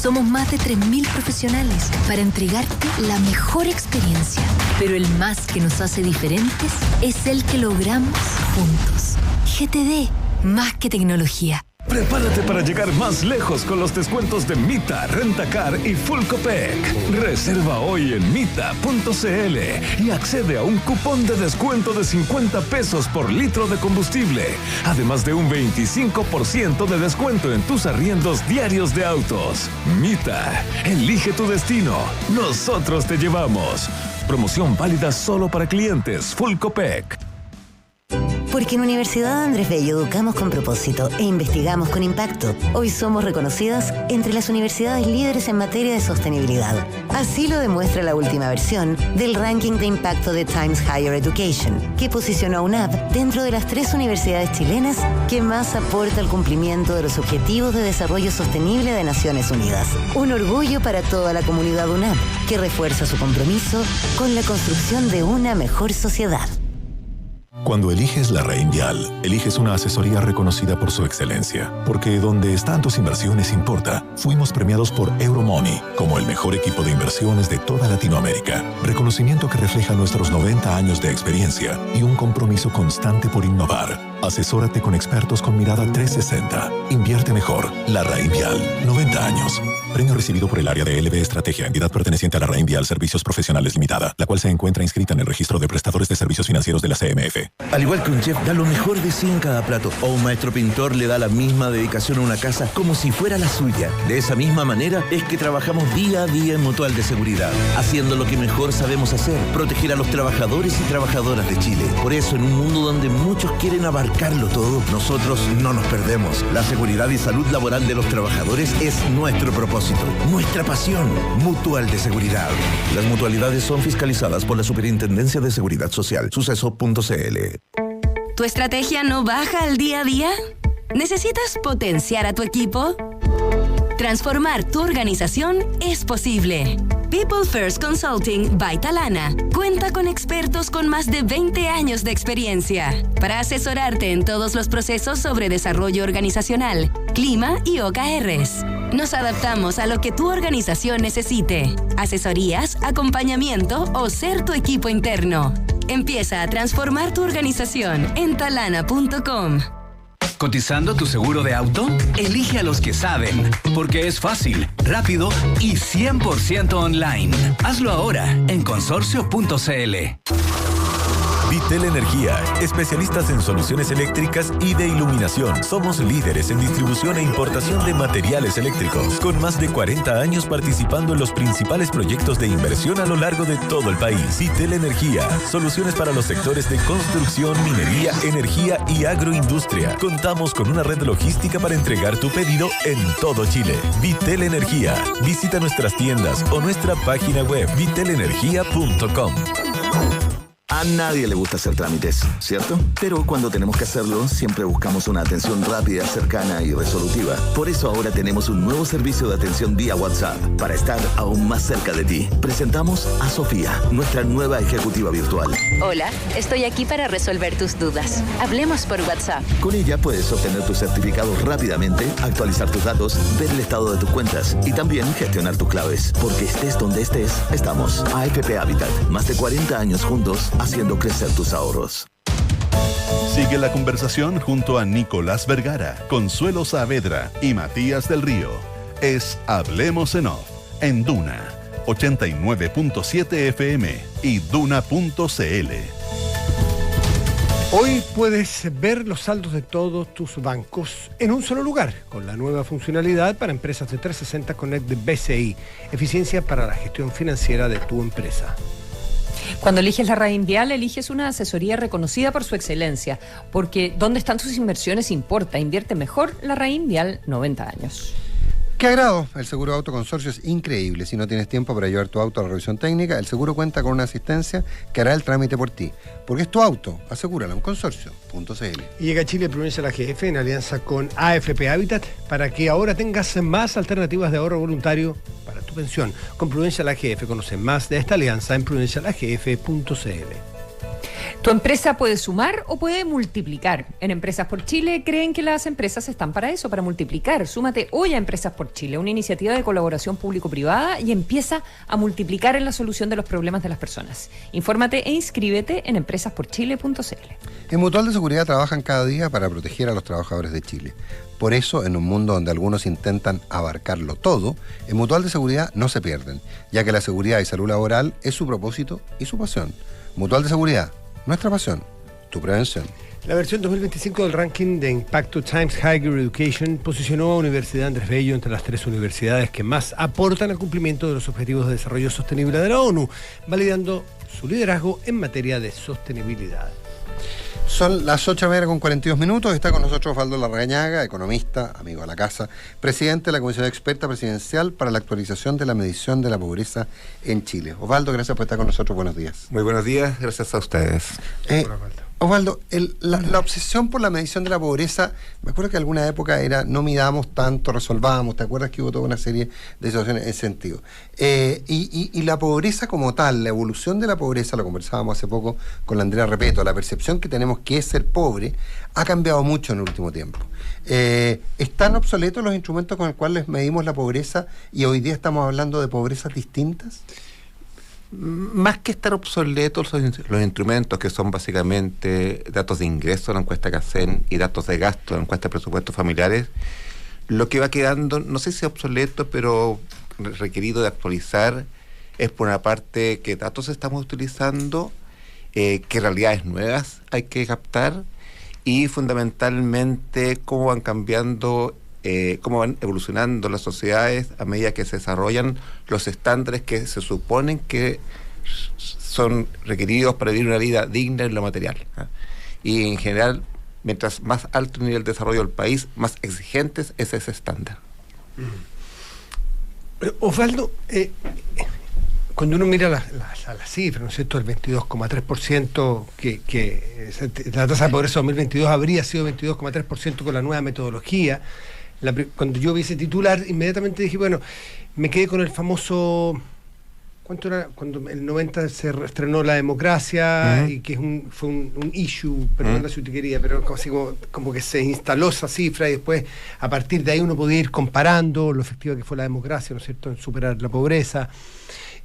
Somos más de 3.000 profesionales para entregarte la mejor experiencia. Pero el más que nos hace diferentes es el que logramos juntos. GTD, más que tecnología. Prepárate para llegar más lejos con los descuentos de Mita, Rentacar y Full Copec. Reserva hoy en mita.cl y accede a un cupón de descuento de 50 pesos por litro de combustible, además de un 25% de descuento en tus arriendos diarios de autos. Mita, elige tu destino. Nosotros te llevamos. Promoción válida solo para clientes Full Copec. Porque en Universidad Andrés Bello educamos con propósito e investigamos con impacto. Hoy somos reconocidas entre las universidades líderes en materia de sostenibilidad. Así lo demuestra la última versión del ranking de impacto de Times Higher Education, que posicionó a UNAP dentro de las 3 universidades chilenas que más aporta al cumplimiento de los Objetivos de Desarrollo Sostenible de Naciones Unidas. Un orgullo para toda la comunidad UNAP, que refuerza su compromiso con la construcción de una mejor sociedad. Cuando eliges la Raín Vial, eliges una asesoría reconocida por su excelencia. Porque donde están tus inversiones importa. Fuimos premiados por Euromoney como el mejor equipo de inversiones de toda Latinoamérica. Reconocimiento que refleja nuestros 90 años de experiencia y un compromiso constante por innovar. Asesórate con expertos con mirada 360. Invierte mejor. La Raín Vial. 90 años. Premio recibido por el área de LB Estrategia, entidad perteneciente a la Raín Vial Servicios Profesionales Limitada, la cual se encuentra inscrita en el registro de prestadores de servicios financieros de la CMF. Al igual que un chef da lo mejor de sí en cada plato, o un maestro pintor le da la misma dedicación a una casa como si fuera la suya. De esa misma manera es que trabajamos día a día en Mutual de Seguridad, haciendo lo que mejor sabemos hacer, proteger a los trabajadores y trabajadoras de Chile. Por eso, en un mundo donde muchos quieren abarcarlo todo, nosotros no nos perdemos. La seguridad y salud laboral de los trabajadores es nuestro propósito, nuestra pasión. Mutual de Seguridad. Las mutualidades son fiscalizadas por la Superintendencia de Seguridad Social. Suceso.cl. ¿Tu estrategia no baja al día a día? ¿Necesitas potenciar a tu equipo? Transformar tu organización es posible. People First Consulting by Talana cuenta con expertos con más de 20 años de experiencia para asesorarte en todos los procesos sobre desarrollo organizacional, clima y OKRs. Nos adaptamos a lo que tu organización necesite. Asesorías, acompañamiento o ser tu equipo interno. Empieza a transformar tu organización en talana.com. ¿Cotizando tu seguro de auto? Elige a los que saben, porque es fácil, rápido y 100% online. Hazlo ahora en consorcio.cl. Vitel Energía, especialistas en soluciones eléctricas y de iluminación. Somos líderes en distribución e importación de materiales eléctricos, con más de 40 años participando en los principales proyectos de inversión a lo largo de todo el país. Vitel Energía, soluciones para los sectores de construcción, minería, energía y agroindustria. Contamos con una red logística para entregar tu pedido en todo Chile. Vitel Energía. Visita nuestras tiendas o nuestra página web vitelenergia.com. A nadie le gusta hacer trámites, ¿cierto? Pero cuando tenemos que hacerlo, siempre buscamos una atención rápida, cercana y resolutiva. Por eso ahora tenemos un nuevo servicio de atención vía WhatsApp, para estar aún más cerca de ti. Presentamos a Sofía, nuestra nueva ejecutiva virtual. Hola, estoy aquí para resolver tus dudas. Hablemos por WhatsApp. Con ella puedes obtener tus certificados rápidamente, actualizar tus datos, ver el estado de tus cuentas y también gestionar tus claves. Porque estés donde estés, estamos. AFP Habitat, más de 40 años juntos, haciendo crecer tus ahorros. Sigue la conversación junto a Nicolás Vergara, Consuelo Saavedra y Matías del Río. Es Hablemos en Off, en Duna 89.7 FM y Duna.cl. Hoy puedes ver los saldos de todos tus bancos en un solo lugar, con la nueva funcionalidad para empresas de 360 Connect de BCI. Eficiencia para la gestión financiera de tu empresa. Cuando eliges la Reinvial, eliges una asesoría reconocida por su excelencia, porque dónde están tus inversiones importa. Invierte mejor la Reinvial 90 años. ¡Qué agrado! El seguro de auto consorcio es increíble. Si no tienes tiempo para llevar tu auto a la revisión técnica, el seguro cuenta con una asistencia que hará el trámite por ti. Porque es tu auto, asegúralo en consorcio.cl. Y llega a Chile Prudencial AGF en alianza con AFP Habitat para que ahora tengas más alternativas de ahorro voluntario para tu pensión. Con Prudencial AGF conoce más de esta alianza en prudencialagf.cl. Tu empresa puede sumar o puede multiplicar. En Empresas por Chile creen que las empresas están para eso, para multiplicar. Súmate hoy a Empresas por Chile, una iniciativa de colaboración público-privada, y empieza a multiplicar en la solución de los problemas de las personas. Infórmate e inscríbete en empresasporchile.cl. En Mutual de Seguridad trabajan cada día para proteger a los trabajadores de Chile. Por eso, en un mundo donde algunos intentan abarcarlo todo, en Mutual de Seguridad no se pierden, ya que la seguridad y salud laboral es su propósito y su pasión. Mutual de Seguridad, nuestra pasión, tu prevención. La versión 2025 del ranking de impacto Times Higher Education posicionó a Universidad Andrés Bello entre las 3 universidades que más aportan al cumplimiento de los Objetivos de Desarrollo Sostenible de la ONU, validando su liderazgo en materia de sostenibilidad. Son las 8:42. Está con nosotros Osvaldo Larrañaga, economista, amigo de la casa, presidente de la Comisión Experta Presidencial para la actualización de la medición de la pobreza en Chile. Osvaldo, gracias por estar con nosotros. Buenos días. Muy buenos días, gracias a ustedes. Osvaldo, la obsesión por la medición de la pobreza, me acuerdo que alguna época era no midamos tanto, resolvamos. ¿Te acuerdas que hubo toda una serie de situaciones en ese sentido? Y la pobreza como tal, la evolución de la pobreza, lo conversábamos hace poco con la Andrea Repeto, la percepción que tenemos que es ser pobre ha cambiado mucho en el último tiempo. ¿Están obsoletos los instrumentos con los cuales medimos la pobreza y hoy día estamos hablando de pobrezas distintas? Más que estar obsoletos los instrumentos, que son básicamente datos de ingreso, la encuesta CACEN, y datos de gasto, la encuesta de presupuestos familiares, lo que va quedando, no sé si obsoleto, pero requerido de actualizar, es por una parte qué datos estamos utilizando, qué realidades nuevas hay que captar, y fundamentalmente cómo van cambiando, cómo van evolucionando las sociedades a medida que se desarrollan los estándares que se suponen que son requeridos para vivir una vida digna en lo material. Y en general, mientras más alto el nivel de desarrollo del país, más exigentes es ese estándar. Osvaldo, cuando uno mira las cifras, ¿no es cierto? El 22,3%, que la tasa de pobreza 2022 habría sido 22,3% con la nueva metodología. Cuando yo vi ese titular, inmediatamente dije, bueno, me quedé con el famoso, ¿cuánto era? Cuando el 90 se estrenó La Democracia, y que fue un issue, perdón la sutiquería, pero como que se instaló esa cifra, y después a partir de ahí uno podía ir comparando lo efectiva que fue la democracia, ¿no es cierto?, en superar la pobreza.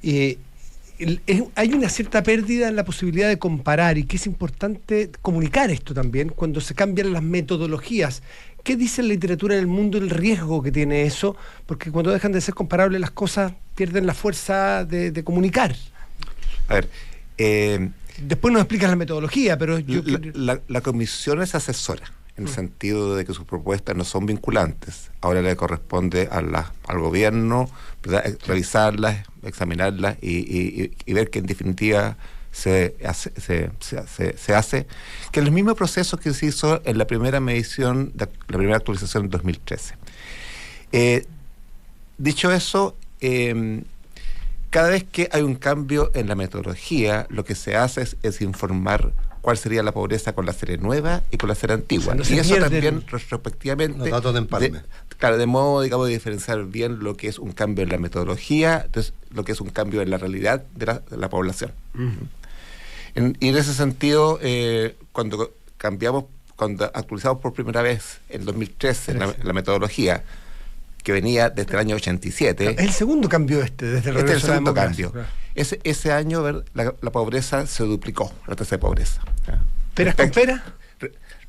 Hay una cierta pérdida en la posibilidad de comparar, y que es importante comunicar esto también cuando se cambian las metodologías. ¿Qué dice la literatura en el mundo el riesgo que tiene eso? Porque cuando dejan de ser comparables las cosas pierden la fuerza de comunicar. A ver, Después nos explicas la metodología, pero la comisión es asesora, en el sentido de que sus propuestas no son vinculantes. Ahora le corresponde al gobierno, ¿verdad?, revisarlas, examinarlas y ver que en definitiva se hace, que es el mismo proceso que se hizo en la primera medición, la primera actualización en 2013. Dicho eso, cada vez que hay un cambio en la metodología, lo que se hace es informar cuál sería la pobreza con la serie nueva y con la serie antigua. Y eso también retrospectivamente, los datos de empalme. De modo, digamos, de diferenciar bien lo que es un cambio en la metodología, lo que es un cambio en la realidad de la población. Y en ese sentido, cuando actualizamos por primera vez en 2013 la metodología, que venía desde el año 87. El segundo cambio desde el regreso es el segundo a la cambio. Ese año la pobreza se duplicó, la tasa de pobreza. ¿Peras con peras?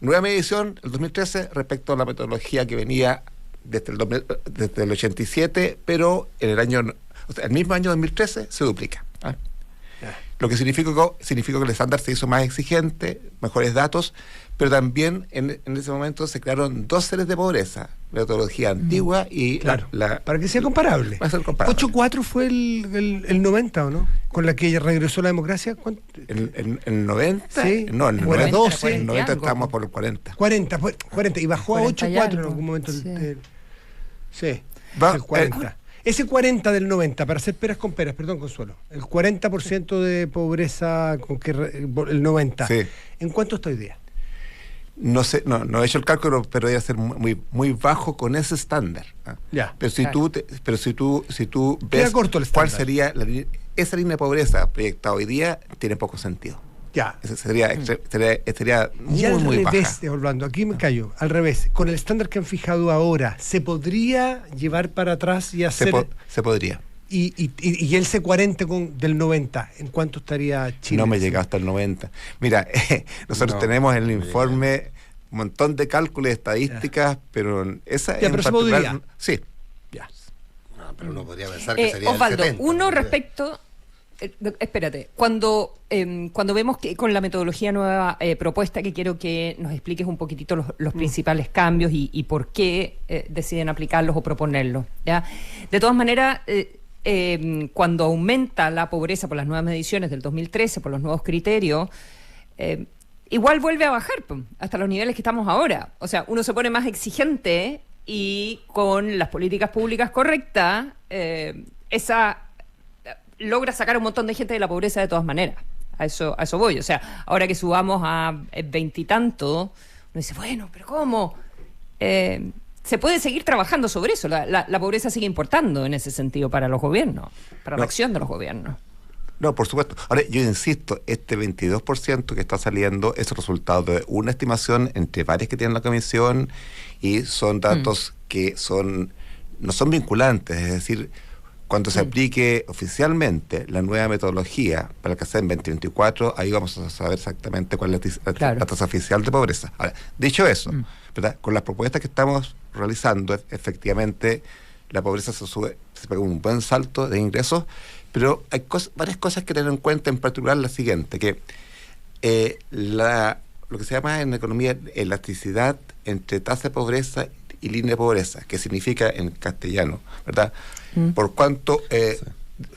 Nueva medición, el 2013, respecto a la metodología que venía desde el 87, pero en el mismo año 2013 se duplica. Lo que significó que el estándar se hizo más exigente, mejores datos, pero también en ese momento se crearon dos series de pobreza, la metodología antigua y para que sea comparable. Va a ser comparable. 8.4 fue el 90, ¿o no? Con la que regresó la democracia. ¿El 90? Sí. No, el 90, 12. En el 90 estábamos por el 40. 40, y bajó a 8.4 en algún momento. Sí, el 40. Ese 40 del 90, para hacer peras con peras, perdón, Consuelo, el 40% de pobreza con que el 90, sí. ¿En cuánto está hoy día? No sé, no he hecho el cálculo, pero debe ser muy, muy bajo con ese estándar. Ya. Pero si tú ves corto el cuál sería esa línea de pobreza proyectada hoy día, tiene poco sentido. Ya. Sería muy baja. Al revés, Orlando, aquí me callo. Al revés, con el estándar que han fijado ahora, ¿se podría llevar para atrás y hacer? Se podría. Y el C40 del 90, ¿en cuánto estaría Chile? No me llega hasta el 90. Mira, nosotros tenemos en el informe un montón de cálculos y estadísticas, pero esa ya, en pero particular, se podría. Sí. Ya. No, pero uno podría pensar que sería Osvaldo, el 70. uno respecto... espérate, cuando vemos que con la metodología nueva propuesta, que quiero que nos expliques un poquitito los principales cambios y por qué deciden aplicarlos o proponerlos, ¿ya? De todas maneras, cuando aumenta la pobreza por las nuevas mediciones del 2013, por los nuevos criterios, igual vuelve a bajar hasta los niveles que estamos ahora. O sea, uno se pone más exigente y con las políticas públicas correctas, logra sacar a un montón de gente de la pobreza de todas maneras. A eso voy. O sea, ahora que subamos a 20 y tanto, uno dice, bueno, pero ¿cómo? Se puede seguir trabajando sobre eso. La pobreza sigue importando en ese sentido para los gobiernos, para la acción de los gobiernos. No, por supuesto. Ahora, yo insisto, este 22% que está saliendo es el resultado de una estimación entre varias que tiene la Comisión y son datos que no son vinculantes, es decir, cuando se aplique oficialmente la nueva metodología para el que sea en 2024, ahí vamos a saber exactamente cuál es la tasa oficial de pobreza. Ahora, dicho eso, ¿verdad?, con las propuestas que estamos realizando, efectivamente, la pobreza se pega un buen salto de ingresos, pero hay varias cosas que tener en cuenta, en particular la siguiente, que lo que se llama en economía elasticidad entre tasa de pobreza y línea de pobreza, que significa en castellano, ¿verdad? Por cuanto,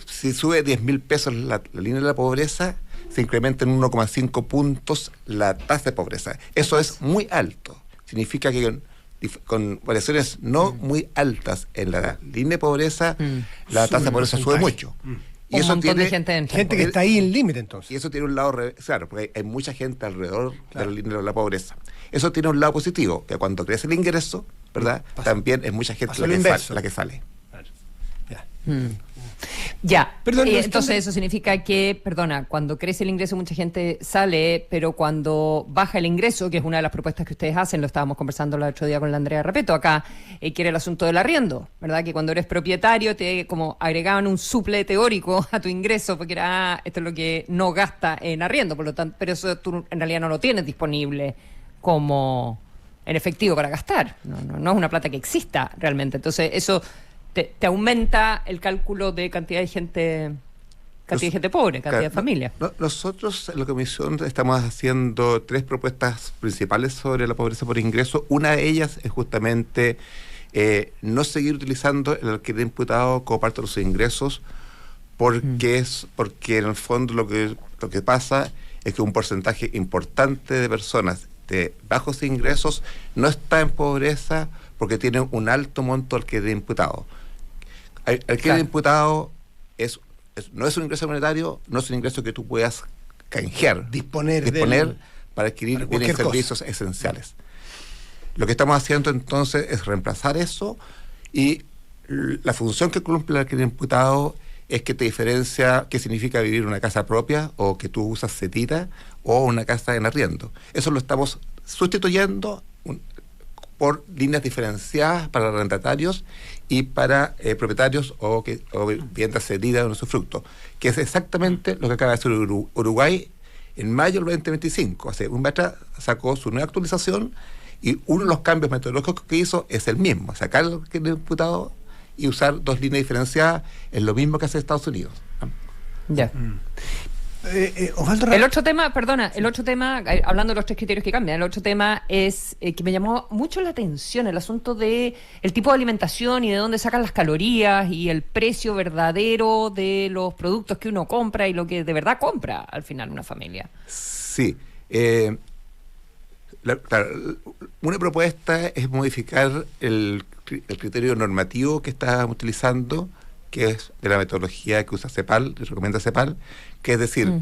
si sube 10.000 pesos la línea de la pobreza, se incrementa en 1,5 puntos la tasa de pobreza. Eso es muy alto. Significa que con variaciones no muy altas en la línea de pobreza, la tasa de pobreza sube mucho. Y eso tiene gente que está ahí en límite, entonces. Y eso tiene un lado, claro, porque hay mucha gente alrededor de la línea de la pobreza. Eso tiene un lado positivo, que cuando crece el ingreso, ¿verdad?, también es mucha gente la que sale. Ya, entonces eso significa que, cuando crece el ingreso mucha gente sale, pero cuando baja el ingreso, que es una de las propuestas que ustedes hacen, lo estábamos conversando el otro día con la Andrea Repeto acá, que era el asunto del arriendo, ¿verdad? Que cuando eres propietario te como agregaban un suple teórico a tu ingreso, porque era esto es lo que no gasta en arriendo, por lo tanto, pero eso tú en realidad no lo tienes disponible como en efectivo para gastar, no es una plata que exista realmente, entonces eso te aumenta el cálculo de cantidad de gente cantidad de gente pobre, cantidad de familias. Nosotros en la comisión estamos haciendo 3 propuestas principales sobre la pobreza por ingreso. Una de ellas es justamente no seguir utilizando el alquiler imputado como parte de los ingresos, porque en el fondo lo que pasa es que un porcentaje importante de personas de bajos ingresos no está en pobreza porque tienen un alto monto de alquiler imputado. El alquiler imputado no es un ingreso monetario, no es un ingreso que tú puedas canjear, disponer para adquirir bienes y servicios esenciales. Lo que estamos haciendo entonces es reemplazar eso, y la función que cumple el alquiler imputado es que te diferencia qué significa vivir en una casa propia o que tú usas cetita o una casa en arriendo. Eso lo estamos sustituyendo por líneas diferenciadas para arrendatarios y para propietarios o viviendas cedidas de usufructo, que es exactamente lo que acaba de hacer Uruguay en mayo del 2025. Hace un mes atrás sacó su nueva actualización, y uno de los cambios metodológicos que hizo es el mismo: sacar el imputado y usar 2 líneas diferenciadas. Es lo mismo que hace Estados Unidos. Ya. El otro tema, hablando de los 3 criterios que cambian, el otro tema es que me llamó mucho la atención el asunto de el tipo de alimentación y de dónde sacan las calorías y el precio verdadero de los productos que uno compra y lo que de verdad compra al final una familia. Sí. Una propuesta es modificar el criterio normativo que estamos utilizando, que es de la metodología que usa CEPAL, que recomienda CEPAL, que es decir,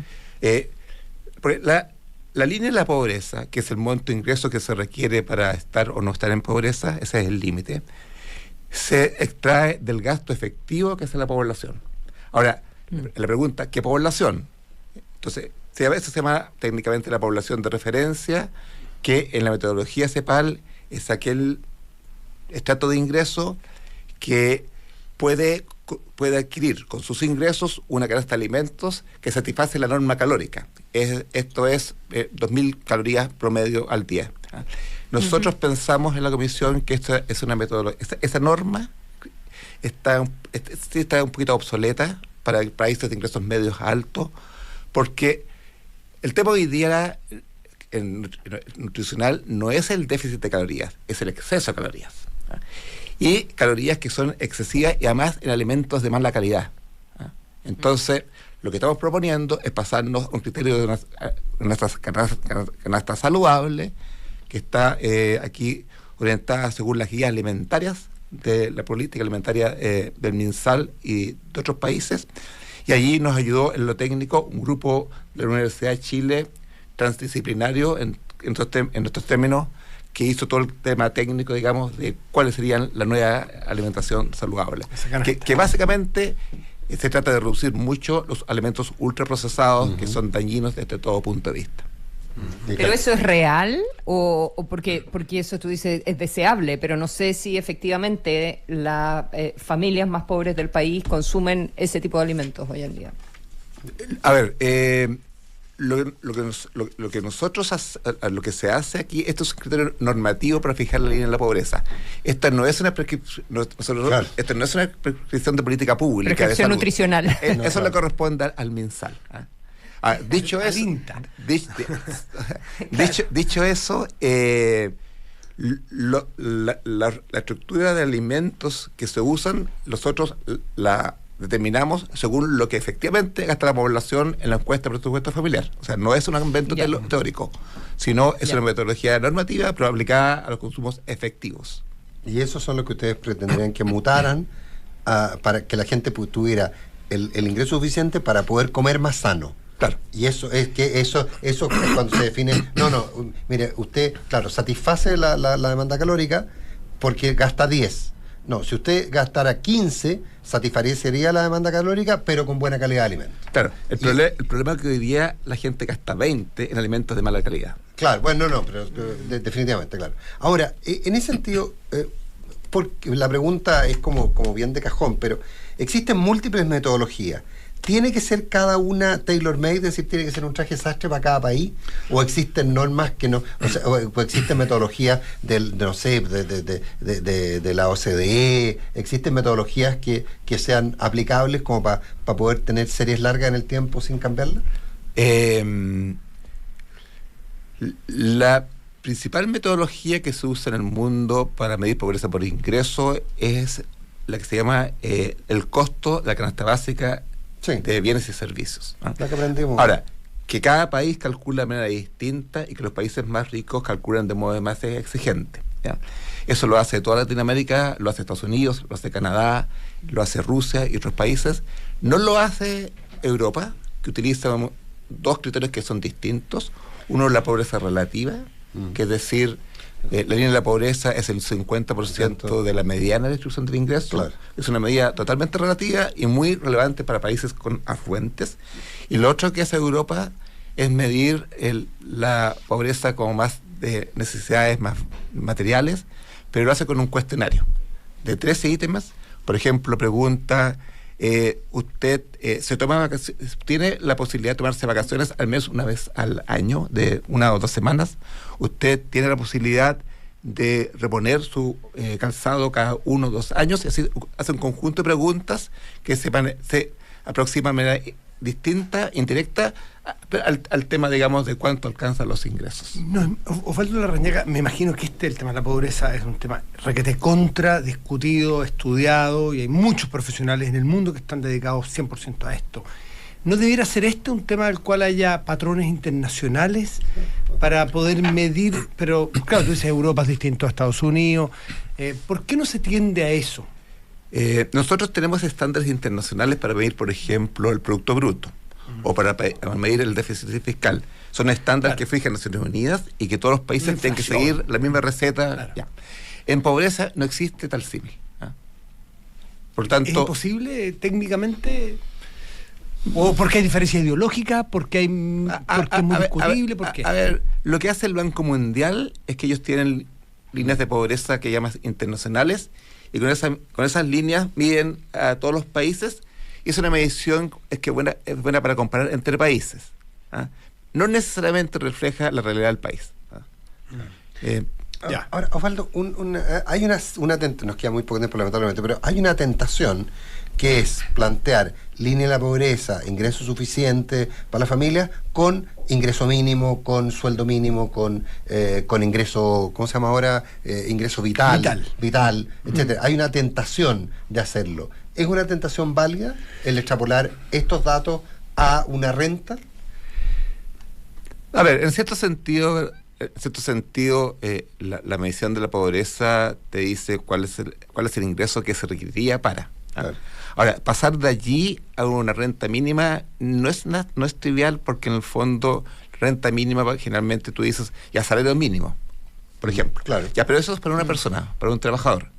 la línea de la pobreza, que es el monto de ingreso que se requiere para estar o no estar en pobreza, ese es el límite, se extrae del gasto efectivo que hace la población. Ahora, la pregunta, ¿qué población? Entonces, a veces se llama técnicamente la población de referencia, que en la metodología CEPAL es aquel estrato de ingreso que puede adquirir con sus ingresos una canasta de alimentos que satisface la norma calórica. Esto es 2.000 calorías promedio al día. Nosotros pensamos en la comisión que esta es una metodología. Esa norma está un poquito obsoleta para países de ingresos medios altos, porque el tema hoy día nutricional no es el déficit de calorías, es el exceso de calorías. Y calorías que son excesivas y además en alimentos de mala calidad. Entonces, lo que estamos proponiendo es pasarnos a un criterio de nuestra canasta saludable, que está aquí orientada según las guías alimentarias de la política alimentaria del MinSal y de otros países. Y allí nos ayudó en lo técnico un grupo de la Universidad de Chile transdisciplinario en estos términos, que hizo todo el tema técnico, digamos, de cuáles serían la nueva alimentación saludable. Que básicamente se trata de reducir mucho los alimentos ultraprocesados, que son dañinos desde todo punto de vista. ¿Pero eso es real? ¿O porque eso tú dices es deseable, pero no sé si efectivamente las familias más pobres del país consumen ese tipo de alimentos hoy en día? A ver, lo que se hace aquí, esto es un criterio normativo para fijar la línea de la pobreza. Esta no es una prescripción de política pública. Prescripción nutricional. Eso le corresponde al MinSal. Dicho eso, la estructura de alimentos que se usan, nosotros la determinamos según lo que efectivamente gasta la población en la encuesta de presupuesto familiar. O sea, no es un invento teórico, sino es una metodología normativa pero aplicada a los consumos efectivos. Y esos son los que ustedes pretenderían que mutaran para que la gente tuviera el ingreso suficiente para poder comer más sano. Claro. Y eso es cuando se define. Mire, usted, claro, satisface la demanda calórica porque gasta 10. No, si usted gastara 15, satisfacería la demanda calórica, pero con buena calidad de alimentos. Claro, el problema es que hoy día la gente gasta 20 en alimentos de mala calidad. Claro, bueno, pero definitivamente, claro. Ahora, en ese sentido, porque la pregunta es como bien de cajón, pero existen múltiples metodologías. ¿Tiene que ser cada una tailor-made, es decir, tiene que ser un traje sastre para cada país? ¿O existen normas que no, o existen metodologías de la OCDE? ¿Existen metodologías que sean aplicables como para poder tener series largas en el tiempo sin cambiarlas? La principal metodología que se usa en el mundo para medir pobreza por ingreso es la que se llama el costo de la canasta básica de bienes y servicios, ¿no? La que aprendimos. Ahora, que cada país calcula de manera distinta y que los países más ricos calculan de modo más exigente, ¿ya? Eso lo hace toda Latinoamérica, lo hace Estados Unidos, lo hace Canadá, lo hace Rusia y otros países. No lo hace Europa, que utiliza dos criterios que son distintos. Uno es la pobreza relativa, que es decir, la línea de la pobreza es el 50% de la mediana de distribución del ingreso. Claro. Es una medida totalmente relativa y muy relevante para países con afluentes. Y lo otro que hace Europa es medir la pobreza como más de necesidades más materiales, pero lo hace con un cuestionario de 13 ítems. Por ejemplo, pregunta, usted tiene la posibilidad de tomarse vacaciones al menos una vez al año, de 1 o 2 semanas. Usted tiene la posibilidad de reponer su calzado cada 1 o 2 años, y así hace un conjunto de preguntas que se aproximan de manera distinta, indirecta, al tema, digamos, de cuánto alcanzan los ingresos. No, Osvaldo Larrañaga, me imagino que el tema de la pobreza es un tema requete contra, discutido, estudiado, y hay muchos profesionales en el mundo que están dedicados 100% a esto. ¿No debiera ser un tema del cual haya patrones internacionales para poder medir? Pero, claro, tú dices Europa es distinto a Estados Unidos. ¿Por qué no se tiende a eso? Nosotros tenemos estándares internacionales para medir, por ejemplo, el Producto Bruto, o para medir el déficit fiscal. Son estándares que fijan Naciones Unidas y que todos los países tienen que seguir la misma receta. Claro. Ya. En pobreza no existe tal símil. Por tanto, ¿es imposible técnicamente? ¿O porque hay diferencia ideológica? ¿Porque es muy discutible? ¿Por qué? A ver, lo que hace el Banco Mundial es que ellos tienen líneas de pobreza que llaman internacionales, y con esas líneas miden a todos los países, y es una medición es buena para comparar entre países. No necesariamente refleja la realidad del país. Ahora, Osvaldo, hay una tentación, nos queda muy poco tiempo lamentablemente, pero hay una tentación que es plantear línea de la pobreza, ingreso suficiente para la familia, con ingreso mínimo, con sueldo mínimo, con ingreso, ¿cómo se llama ahora? Ingreso vital, etcétera. Hay una tentación de hacerlo. ¿Es una tentación válida el extrapolar estos datos a una renta? A ver, en cierto sentido, la medición de la pobreza te dice cuál es el ingreso que se requeriría para. Claro. Ahora, pasar de allí a una renta mínima no es trivial, porque en el fondo renta mínima generalmente tú dices ya salario mínimo, por ejemplo. Claro. Ya, pero eso es para una persona, para un trabajador.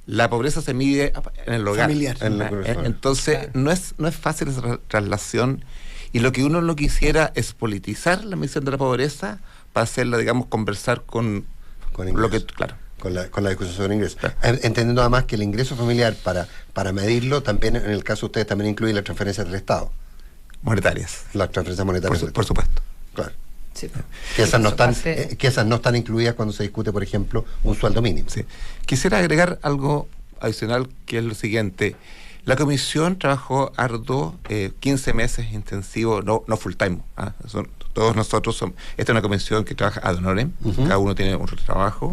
La pobreza se mide en el hogar. Familiar. Entonces no es fácil esa traslación, y lo que uno no quisiera es politizar la medición de la pobreza para hacerla, digamos, conversar con lo que, claro. Con la discusión sobre ingresos. Claro. Entendiendo además que el ingreso familiar, para medirlo, también en el caso de ustedes, también incluye las transferencias del Estado. Monetarias. Las transferencias monetarias. Por supuesto. Claro. Sí. Que esas no están incluidas cuando se discute, por ejemplo, un sueldo mínimo. Sí. Quisiera agregar algo adicional, que es lo siguiente. La comisión trabajó arduo, 15 meses intensivo, no full time. Todos nosotros esta es una comisión que trabaja ad honorem, cada uno tiene un trabajo.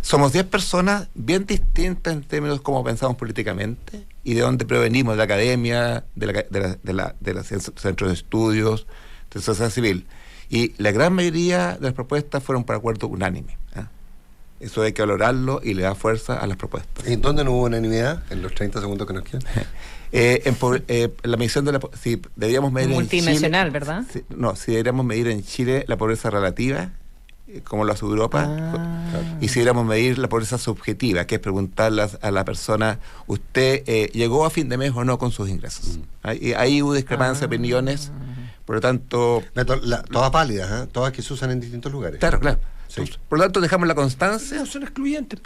Somos 10 personas bien distintas en términos de cómo pensamos políticamente y de dónde provenimos, de la academia, de los centros de estudios, de la sociedad civil. Y la gran mayoría de las propuestas fueron por acuerdo unánime. Eso hay que valorarlo y le da fuerza a las propuestas. ¿Y dónde no hubo unanimidad? En los 30 segundos que nos quedan. La medición de la... Si deberíamos medir multidimensional, en Chile, ¿verdad? Si deberíamos medir en Chile la pobreza relativa, como lo hace Europa, y si deberíamos medir la pobreza subjetiva, que es preguntarle a la persona, ¿usted llegó a fin de mes o no con sus ingresos? Ahí hubo discrepancia de opiniones, Por lo tanto... Todas válidas, todas que se usan en distintos lugares. Claro, claro. Sí. Por lo tanto, dejamos la constancia. No, son excluyentes.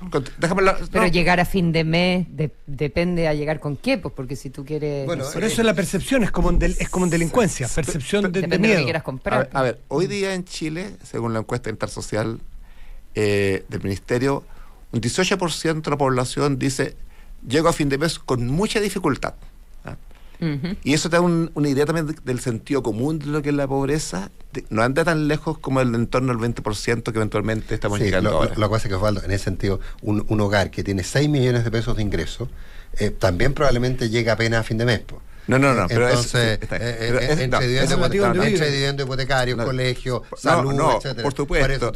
Pero llegar a fin de mes depende a llegar con qué, pues porque si tú quieres... Bueno, pero eso es la percepción, es como en delincuencia, percepción de depende miedo. de lo que quieras comprar. A ver, hoy día en Chile, según la encuesta intersocial del Ministerio, un 18% de la población dice, llego a fin de mes con mucha dificultad. Y eso te da una idea también del sentido común de lo que es la pobreza. No anda tan lejos como el entorno del 20% que eventualmente estamos llegando ahora. Lo que pasa es que, Osvaldo, en ese sentido, un hogar que tiene 6 millones de pesos de ingresos, también probablemente llega apenas a fin de mes. No, pero entonces, entre dividendo hipotecario, colegio, salud, etcétera.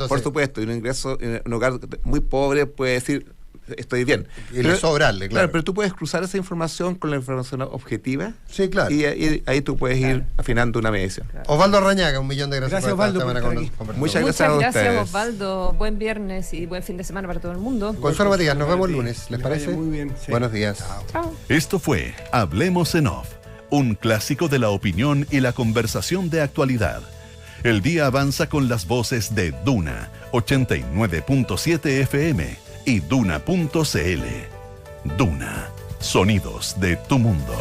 Por supuesto, y un hogar muy pobre puede decir, estoy bien. Y le sobrarle, claro. Pero tú puedes cruzar esa información con la información objetiva. Sí, claro. Y ahí tú puedes ir afinando una medición. Claro. Osvaldo Arrañaga, 1.000.000 de gracias por Osvaldo, esta semana con Muchas gracias a ustedes. Osvaldo. Buen viernes y buen fin de semana para todo el mundo. Consuelo Matías, nos vemos el lunes. ¿Les parece? Muy bien. Sí. Buenos días. Chao. Esto fue Hablemos en Off, un clásico de la opinión y la conversación de actualidad. El día avanza con las voces de Duna 89.7 FM y Duna.cl. Duna, sonidos de tu mundo.